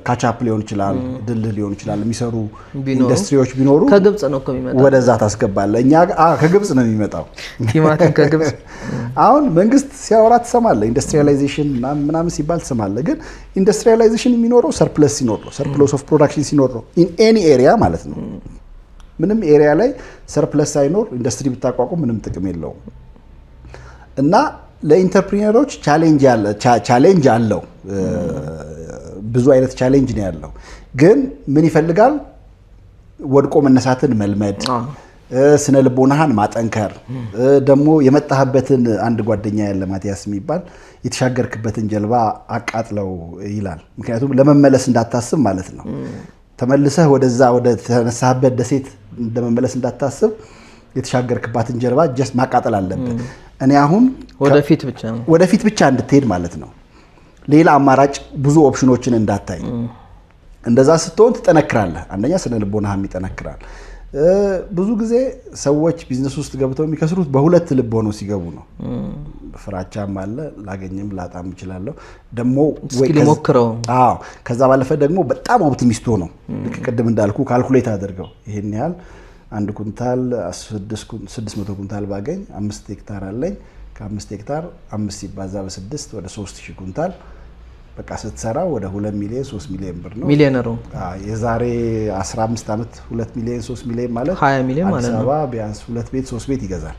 ካቻፕ ሊሆን ይችላል፣ ድልህ ሊሆን ይችላል የሚሰሩ ኢንዱስትሪዎች ቢኖሩ ከግብጽ ነው የሚመጣው። ወደዛ ታስገባለህ። እኛ ከግብጽ ነው የሚመጣው ቲማቲም ከግብጽ። አሁን መንግስት ሲያወራ ትሰማለህ፣ ኢንዱስትሪያላይዜሽን ምናምን ሲባል ትሰማለህ። ግን ኢንዱስትሪያላይዜሽን የሚኖረው ሰርፕለስ ሲኖር ነው፣ ሰርፕለስ ኦፍ ፕሮዳክሽን ሲኖር ነው። ኢን ኤኒ ኤሪያ ማለት ነው። ምንም ኤሪያ ላይ ሰርፕለስ ሳይኖር ኢንዱስትሪ ብታቋቁም ምንም ጥቅም የለውም። እና ለኢንተርፕሪነሮች ቻሌንጅ አለው። ብዙ አይነት ቻሌንጅ ነው ያለው። ግን ምን ይፈልጋል? ወድቆ መነሳትን መልመድ፣ ስነ ልቦናህን ማጠንከር፣ ደግሞ የመጣህበትን አንድ ጓደኛ ያለ ማቲያስ የሚባል የተሻገርክበትን ጀልባ አቃጥለው ይላል። ምክንያቱም ለመመለስ እንዳታስብ ማለት ነው። ተመልሰህ ወደዛ ወደ ተነሳህበት ደሴት እንደመመለስ እንዳታስብ የተሻገርክባትን ጀልባ ጀስት ማቃጠል አለብህ። እኔ አሁን ወደፊት ብቻ እንድትሄድ ማለት ነው። ሌላ አማራጭ ብዙ ኦፕሽኖችን እንዳታይ። እንደዛ ስትሆን ትጠነክራለህ። አንደኛ ስነ ልቦናህም ይጠነክራል። ብዙ ጊዜ ሰዎች ቢዝነስ ውስጥ ገብተው የሚከስሩት በሁለት ልብ ሆነው ሲገቡ ነው። ፍራቻም አለ፣ ላገኝም ላጣም እችላለሁ ደግሞ እስኪ ሊሞክረው። ከዛ ባለፈ ደግሞ በጣም ኦፕቲሚስት ሆነው ልክ ቅድም እንዳልኩ ካልኩሌት አድርገው ይሄን ያህል 1 ኩንታል 600 ኩንታል ባገኝ 5 ሄክታር አለኝ። ከ5 ሄክታር 5 ሲባዛ በ6 ወደ 3000 ኩንታል በቃ ስትሰራ ወደ 2 ሚሊዮን 3 ሚሊዮን ብር ነው ሚሊዮነሩ። የዛሬ 15 ዓመት 2 ሚሊዮን 3 ሚሊዮን ማለት 20 ሚሊዮን ማለት ነው። አዲስ አበባ ቢያንስ 2 ቤት 3 ቤት ይገዛል።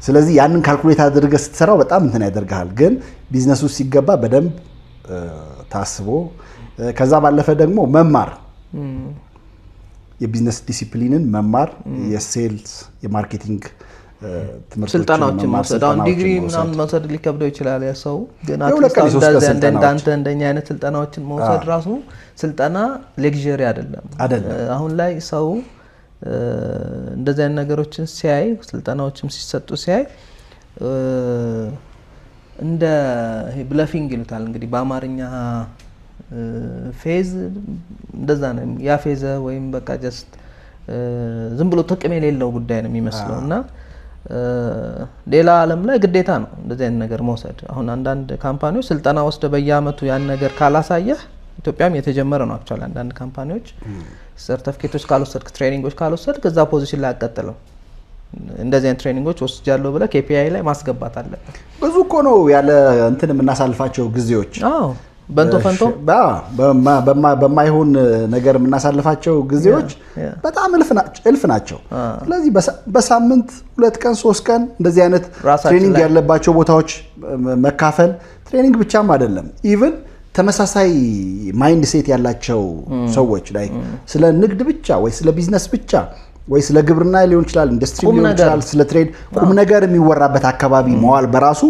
ስለዚህ ያንን ካልኩሌት አድርገህ ስትሰራው በጣም እንትን ያደርግሃል። ግን ቢዝነሱ ሲገባ በደንብ ታስቦ ከዛ ባለፈ ደግሞ መማር የቢዝነስ ዲሲፕሊንን መማር የሴልስ የማርኬቲንግ ስልጠናዎችን መውሰድ አሁን ዲግሪ ምናምን መውሰድ ሊከብደው ይችላል ያ ሰው ግን አትሊስት እንደኛ አይነት ስልጠናዎችን መውሰድ ራሱ ስልጠና ሌክዠሪ አይደለም። አሁን ላይ ሰው እንደዚህ አይነት ነገሮችን ሲያይ ስልጠናዎችም ሲሰጡ ሲያይ እንደ ብለፊንግ ይሉታል እንግዲህ በአማርኛ ፌዝ እንደዛ ነው ያፌዘ ወይም በቃ ጀስት ዝም ብሎ ጥቅም የሌለው ጉዳይ ነው የሚመስለው እና ሌላ ዓለም ላይ ግዴታ ነው እንደዚህ አይነት ነገር መውሰድ። አሁን አንዳንድ ካምፓኒዎች ስልጠና ወስደ በየአመቱ ያን ነገር ካላሳየህ ኢትዮጵያም የተጀመረ ነው አክቹአሊ አንዳንድ ካምፓኒዎች ሰርቲፊኬቶች ካልወሰድክ ትሬኒንጎች ካልወሰድክ ከዛ ፖዚሽን ላይ አቀጥለው እንደዚህ አይነት ትሬኒንጎች ወስጃለሁ ብለ KPI ላይ ማስገባት አለበት። ብዙ እኮ ነው ያለ እንትን የምናሳልፋቸው ጊዜዎች በንቶ ፈንቶ በማይሆን ነገር የምናሳልፋቸው ጊዜዎች በጣም እልፍ ናቸው። ስለዚህ በሳምንት 2 ቀን 3 ቀን እንደዚህ አይነት ትሬኒንግ ያለባቸው ቦታዎች መካፈል ትሬኒንግ ብቻም አይደለም ኢቭን ተመሳሳይ ማይንድ ሴት ያላቸው ሰዎች ላይ ስለ ንግድ ብቻ ወይ ስለ ቢዝነስ ብቻ ወይ ስለ ግብርና ሊሆን ይችላል ኢንዱስትሪ ሊሆን ይችላል ስለ ትሬድ ቁም ነገር የሚወራበት አካባቢ መዋል በራሱ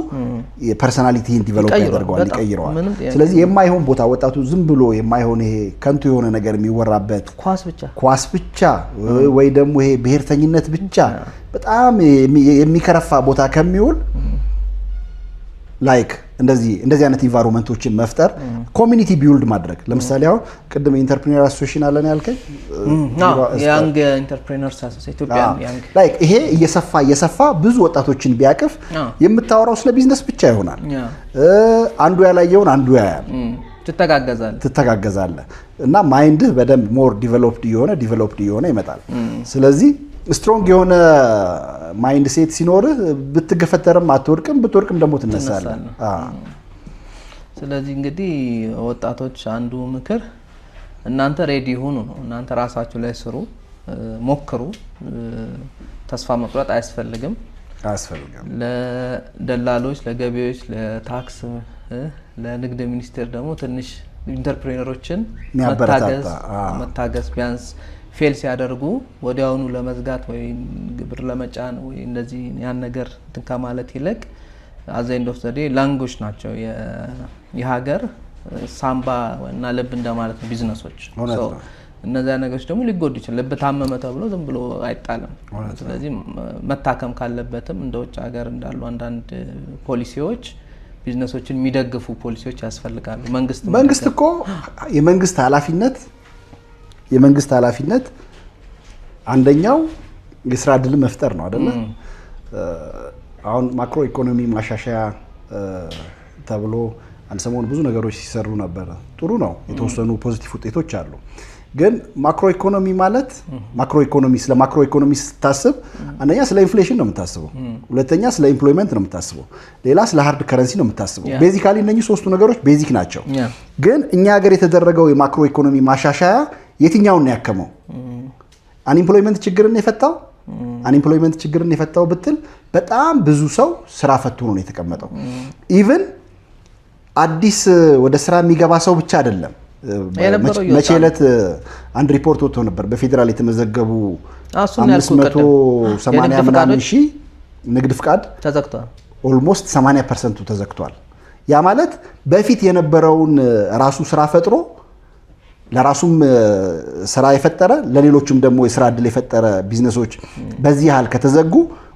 የፐርሰናሊቲን ዲቨሎፕ ያደርገዋል ይቀይረዋል። ስለዚህ የማይሆን ቦታ ወጣቱ ዝም ብሎ የማይሆን ይሄ ከንቱ የሆነ ነገር የሚወራበት ኳስ ብቻ ወይ ደግሞ ይሄ ብሔርተኝነት ብቻ በጣም የሚከረፋ ቦታ ከሚውል ላይክ እንደዚህ አይነት ኢንቫይሮንመንቶችን መፍጠር ኮሚኒቲ ቢልድ ማድረግ ለምሳሌ አሁን ቅድም ኢንተርፕሪነር አሶሲዬሽን አለን ያልከኝ ያንግ ኢንተርፕሪነርስ አሶሲዬሽን ኢትዮጵያን ያንግ ላይክ ይሄ እየሰፋ ብዙ ወጣቶችን ቢያቅፍ የምታወራው ስለ ቢዝነስ ብቻ ይሆናል። አንዱ ያላየውን አንዱ ያያል ትተጋገዛለህ እና ማይንድህ በደንብ ሞር ዲቨሎፕድ የሆነ ይመጣል። ስለዚህ ስትሮንግ የሆነ ማይንድ ሴት ሲኖርህ ብትገፈተርም አትወድቅም ብትወድቅም ደግሞ ትነሳለህ። ስለዚህ እንግዲህ ወጣቶች አንዱ ምክር እናንተ ሬዲ ሁኑ ነው። እናንተ ራሳችሁ ላይ ስሩ፣ ሞክሩ። ተስፋ መቁረጥ አያስፈልግም። ለደላሎች፣ ለገቢዎች፣ ለታክስ፣ ለንግድ ሚኒስቴር ደግሞ ትንሽ ኢንተርፕሬነሮችን መታገስ ቢያንስ ፌል ሲያደርጉ ወዲያውኑ ለመዝጋት ወይ ግብር ለመጫን ወይ እንደዚህ ያን ነገር ከማለት ይልቅ አዘንድ ኦፍ ዘ ዴይ ላንጉጅ ናቸው የሀገር ሳምባ እና ልብ እንደማለት ነው ቢዝነሶች። እነዛ ነገሮች ደግሞ ሊጎዱ ይችላል። ልብ ታመመ ተብሎ ዝም ብሎ አይጣልም። ስለዚህ መታከም ካለበትም እንደ ውጭ ሀገር እንዳሉ አንዳንድ ፖሊሲዎች ቢዝነሶችን የሚደግፉ ፖሊሲዎች ያስፈልጋሉ። መንግስት እኮ የመንግስት ኃላፊነት አንደኛው የስራ ዕድል መፍጠር ነው አይደለ? አሁን ማክሮ ኢኮኖሚ ማሻሻያ ተብሎ አንድ ሰሞን ብዙ ነገሮች ሲሰሩ ነበር። ጥሩ ነው፣ የተወሰኑ ፖዚቲቭ ውጤቶች አሉ። ግን ማክሮ ኢኮኖሚ ማለት ስለ ማክሮ ኢኮኖሚ ስታስብ አንደኛ ስለ ኢንፍሌሽን ነው የምታስበው፣ ሁለተኛ ስለ ኢምፕሎይመንት ነው የምታስበው፣ ሌላ ስለ ሃርድ ከረንሲ ነው የምታስበው። ቤዚካሊ እነኚህ ሶስቱ ነገሮች ቤዚክ ናቸው። ግን እኛ ሀገር የተደረገው የማክሮ ኢኮኖሚ ማሻሻያ የትኛውን ነው ያከመው? አንኢምፕሎይመንት ችግርን የፈታው ብትል በጣም ብዙ ሰው ስራ ፈቶ ነው የተቀመጠው። ኢቭን አዲስ ወደ ስራ የሚገባ ሰው ብቻ አይደለም። መቼ ዕለት አንድ ሪፖርት ወጥቶ ነበር በፌዴራል የተመዘገቡ 580 ምናምን ሺህ ንግድ ፍቃድ ተዘግቷል። ኦልሞስት 80% ተዘግቷል። ያ ማለት በፊት የነበረውን ራሱ ስራ ፈጥሮ ለራሱም ስራ የፈጠረ ለሌሎችም ደግሞ የስራ ዕድል የፈጠረ ቢዝነሶች በዚህ ያህል ከተዘጉ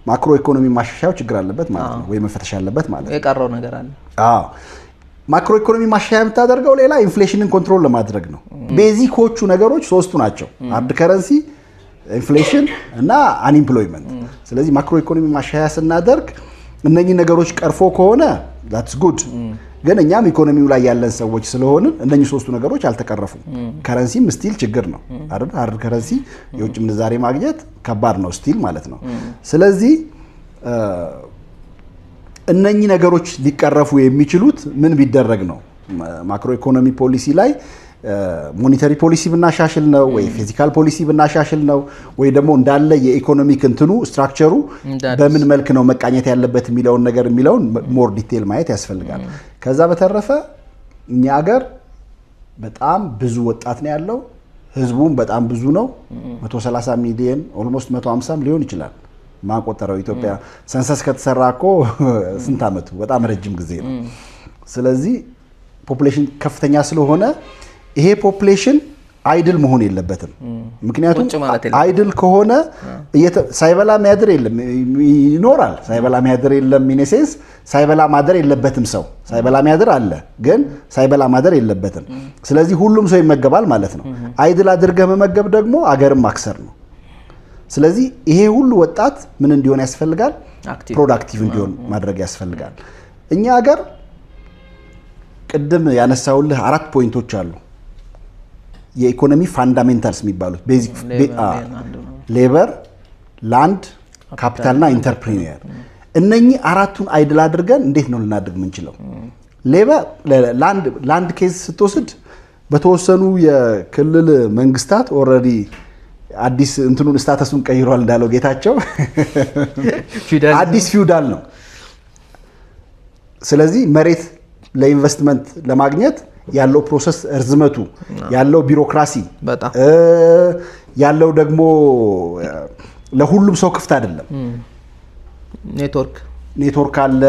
ማክሮ ኢኮኖሚ ማሻሻያው ችግር አለበት ማለት ነው፣ ወይ መፈተሽ አለበት ማለት ነው። የቀረው ነገር አለ። ማክሮ ኢኮኖሚ ማሻሻያ የምታደርገው ሌላ ኢንፍሌሽንን ኮንትሮል ለማድረግ ነው። ቤዚኮቹ ነገሮች ሶስቱ ናቸው፣ ሃርድ ከረንሲ፣ ኢንፍሌሽን እና አንኢምፕሎይመንት። ስለዚህ ማክሮ ኢኮኖሚ ማሻሻያ ስናደርግ እነኚህ ነገሮች ቀርፎ ከሆነ that's good። ግን እኛም ኢኮኖሚው ላይ ያለን ሰዎች ስለሆነ እነኚህ ሶስቱ ነገሮች አልተቀረፉም። ከረንሲም ስቲል ችግር ነው አይደል? ሃርድ ከረንሲ የውጭ ምንዛሬ ማግኘት ከባድ ነው ስቲል ማለት ነው። ስለዚህ እነኚህ ነገሮች ሊቀረፉ የሚችሉት ምን ቢደረግ ነው? ማክሮ ኢኮኖሚ ፖሊሲ ላይ ሞኔታሪ ፖሊሲ ብናሻሽል ነው ወይ ፊዚካል ፖሊሲ ብናሻሽል ነው ወይ ደግሞ እንዳለ የኢኮኖሚክ እንትኑ ስትራክቸሩ በምን መልክ ነው መቃኘት ያለበት የሚለውን ነገር የሚለውን ሞር ዲቴል ማየት ያስፈልጋል። ከዛ በተረፈ እኛ ሀገር በጣም ብዙ ወጣት ነው ያለው። ህዝቡም በጣም ብዙ ነው። 130 ሚሊዮን ኦልሞስት 150 ሊሆን ይችላል ማቆጠረው ኢትዮጵያ ሰንሰስ ከተሰራ እኮ ስንት አመቱ በጣም ረጅም ጊዜ ነው። ስለዚህ ፖፑሌሽን ከፍተኛ ስለሆነ ይሄ ፖፑሌሽን አይድል መሆን የለበትም። ምክንያቱም አይድል ከሆነ ሳይበላ ማደር የለም ይኖራል። ሳይበላ ማደር የለም ኢነሴንስ ሳይበላ ማደር የለበትም። ሰው ሳይበላ ማደር አለ፣ ግን ሳይበላ ማደር የለበትም። ስለዚህ ሁሉም ሰው ይመገባል ማለት ነው። አይድል አድርገህ መመገብ ደግሞ አገርም ማክሰር ነው። ስለዚህ ይሄ ሁሉ ወጣት ምን እንዲሆን ያስፈልጋል? ፕሮዳክቲቭ እንዲሆን ማድረግ ያስፈልጋል። እኛ ሀገር ቅድም ያነሳውልህ 4 ፖይንቶች አሉ። የኢኮኖሚ ፋንዳሜንታልስ የሚባሉት ቤዚክ ሌበር፣ ላንድ፣ ካፒታልና ኢንተርፕሪኒየር። እነኚህ አራቱን አይድል አድርገን እንዴት ነው ልናድግ የምንችለው? ሌበር ላንድ ኬዝ ስትወስድ በተወሰኑ የክልል መንግስታት ኦልሬዲ አዲስ እንትኑን ስታተሱን ቀይሯል እንዳለው ጌታቸው አዲስ ፊውዳል ነው። ስለዚህ መሬት ለኢንቨስትመንት ለማግኘት ያለው ፕሮሰስ እርዝመቱ ያለው ቢሮክራሲ ያለው ደግሞ ለሁሉም ሰው ክፍት አይደለም። ኔትወርክ አለ፣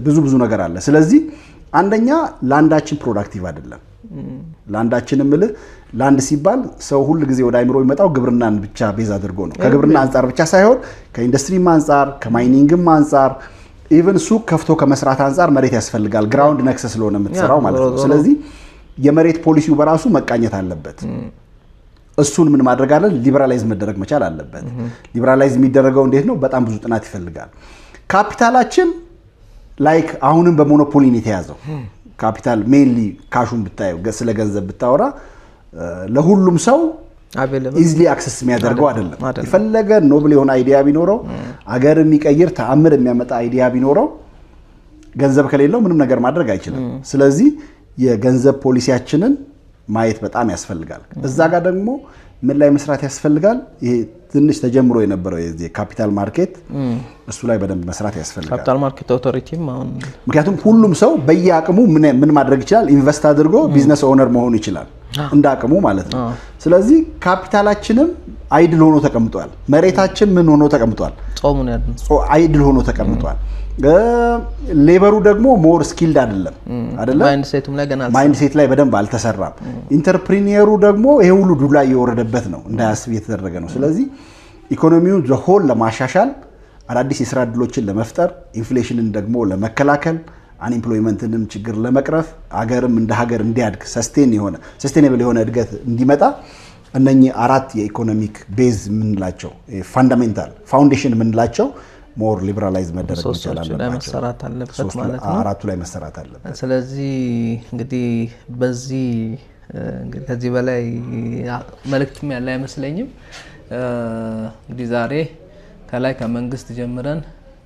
ብዙ ነገር አለ። ስለዚህ አንደኛ ላንዳችን ፕሮዳክቲቭ አይደለም። ላንዳችን ምልህ ላንድ ሲባል ሰው ሁሉ ጊዜ ወደ አይምሮ የሚመጣው ግብርናን ብቻ ቤዝ አድርጎ ነው። ከግብርና አንፃር ብቻ ሳይሆን ከኢንዱስትሪም አንፃር ከማይኒንግም አንፃር ኢቨን ሱቅ ከፍቶ ከመስራት አንፃር መሬት ያስፈልጋል። ግራውንድ ነክሰ ስለሆነ የምትሰራው ማለት ነው። ስለዚህ የመሬት ፖሊሲው በራሱ መቃኘት አለበት። እሱን ምን ማድረግ አለ? ሊበራላይዝ መደረግ መቻል አለበት። ሊበራላይዝ የሚደረገው እንዴት ነው? በጣም ብዙ ጥናት ይፈልጋል። ካፒታላችን ላይክ አሁንም በሞኖፖሊ ነው የተያዘው። ካፒታል ሜንሊ ካሹን ብታየው ስለ ገንዘብ ብታወራ ለሁሉም ሰው ኢዝሊ አክሰስ የሚያደርገው አይደለም። የፈለገ ኖብል የሆነ አይዲያ ቢኖረው አገር የሚቀይር ተአምር የሚያመጣ አይዲያ ቢኖረው ገንዘብ ከሌለው ምንም ነገር ማድረግ አይችልም። ስለዚህ የገንዘብ ፖሊሲያችንን ማየት በጣም ያስፈልጋል። እዛ ጋር ደግሞ ምን ላይ መስራት ያስፈልጋል? ይሄ ትንሽ ተጀምሮ የነበረው የዚህ ካፒታል ማርኬት እሱ ላይ በደንብ መስራት ያስፈልጋል። ካፒታል ማርኬት አውቶሪቲም አሁን ምክንያቱም ሁሉም ሰው በየአቅሙ ምን ማድረግ ይችላል? ኢንቨስት አድርጎ ቢዝነስ ኦነር መሆን ይችላል፣ እንዳቅሙ ማለት ነው። ስለዚህ ካፒታላችንም አይድል ሆኖ ተቀምጧል። መሬታችን ምን ሆኖ ተቀምጧል? ጾሙን ያድን አይድል ሆኖ ተቀምጧል። ሌበሩ ደግሞ ሞር ስኪልድ አይደለም። ማይንድ ሴት ላይ በደንብ አልተሰራም። ኢንተርፕሪኒየሩ ደግሞ ይሄ ሁሉ ዱላ እየወረደበት ነው፣ እንዳያስብ እየተደረገ ነው። ስለዚህ ኢኮኖሚውን ዘሆል ለማሻሻል አዳዲስ የስራ እድሎችን ለመፍጠር ኢንፍሌሽንን ደግሞ ለመከላከል አንኤምፕሎይመንትንም ችግር ለመቅረፍ አገርም እንደ ሀገር እንዲያድግ ሰስቴኔብል የሆነ እድገት እንዲመጣ እነኚህ 4 የኢኮኖሚክ ቤዝ የምንላቸው ፋንዳሜንታል ፋውንዴሽን የምንላቸው ሞር ሊበራላይዝ መደረግ ይችላል ማለት ነው። አራቱ ላይ መሰራት አለበት። ስለዚህ እንግዲህ በዚህ ከዚህ በላይ መልእክትም ያለ አይመስለኝም። እንግዲህ ዛሬ ከላይ ከመንግስት ጀምረን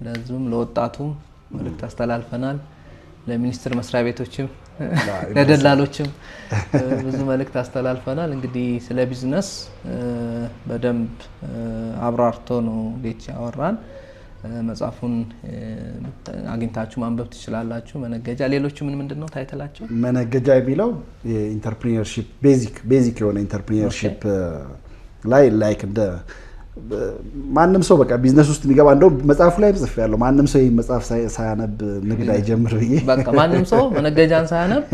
ለህዝብም ለወጣቱም መልእክት አስተላልፈናል። ለሚኒስቴር መስሪያ ቤቶችም ለደላሎችም ብዙ መልእክት አስተላልፈናል። እንግዲህ ስለ ቢዝነስ በደንብ አብራርቶ ነው ሌች ያወራን። መጽሐፉን አግኝታችሁ ማንበብ ትችላላችሁ። መነገጃ ሌሎቹ ምንድነው ታይተላችሁ? መነገጃ የሚለው የኢንተርፕሪነርሺፕ ቤዚክ የሆነ ኢንተርፕሪነርሺፕ ላይ ላይክ እንደ ማንም ሰው በቃ ቢዝነስ ውስጥ የሚገባ እንደው መጽሐፉ ላይ ጽፍ ያለው ማንም ሰው ይሄ መጽሐፍ ሳያነብ ንግድ አይጀምር ብዬ በቃ ማንም ሰው መነገጃን ሳያነብ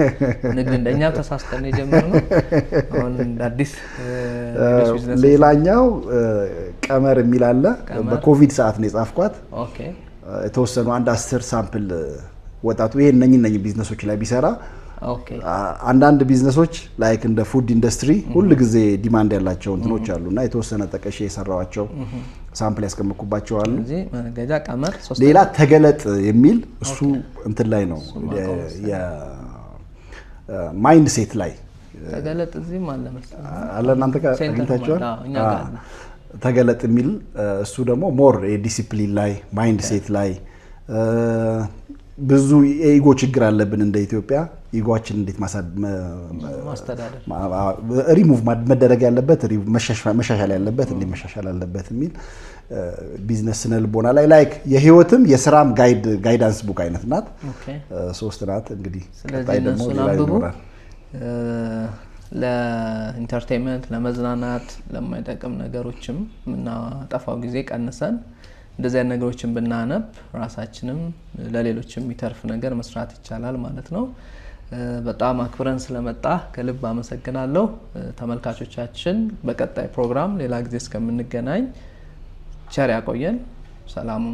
ንግድ እንደኛ ተሳስተን የጀመርነው አሁን አዲስ ቢዝነስ። ሌላኛው ቀመር የሚል አለ። በኮቪድ ሰዓት ነው የጻፍኳት። ኦኬ የተወሰኑ 10 ሳምፕል ወጣቱ ይሄ እነኚህ ቢዝነሶች ላይ ቢሰራ አንዳንድ ቢዝነሶች ላይክ እንደ ፉድ ኢንዱስትሪ ሁሉ ጊዜ ዲማንድ ያላቸው እንትኖች አሉና የተወሰነ ጠቀሽ የሰራዋቸው ሳምፕል ያስቀመጥኩባቸው አሉ። መነገጃ ቀመር ሌላ ተገለጥ የሚል እሱ እንትን ላይ ነው የማይንድ ሴት ላይ ተገለጥ እዚህም አለ መሰለኝ አለ እናንተ ጋር አግኝታችኋል? ተገለጥ የሚል እሱ ደግሞ ሞር የዲሲፕሊን ላይ ማይንድ ሴት ላይ ብዙ የኢጎ ችግር አለብን እንደ ኢትዮጵያ። ኢጎአችን እንዴት ማስተዳደር ሪሙቭ መደረግ ያለበት መሻሻል ያለበት እንዴት መሻሻል አለበት የሚል ቢዝነስ ስነ ልቦና ላይ ላይክ የህይወትም የስራም ጋይዳንስ ቡክ አይነት ናት። ሶስት ናት እንግዲህ ቀጣይ ደግሞ ሌላ ይኖራል። ለኢንተርቴይንመንት ለመዝናናት ለማይጠቅም ነገሮችም ምናጠፋው ጊዜ ቀንሰን እንደዚህ አይነት ነገሮችን ብናነብ ራሳችንም ለሌሎችም የሚተርፍ ነገር መስራት ይቻላል ማለት ነው። በጣም አክብረን ስለመጣ ከልብ አመሰግናለሁ። ተመልካቾቻችን በቀጣይ ፕሮግራም ሌላ ጊዜ እስከምንገናኝ ቸር ያቆየን። ሰላም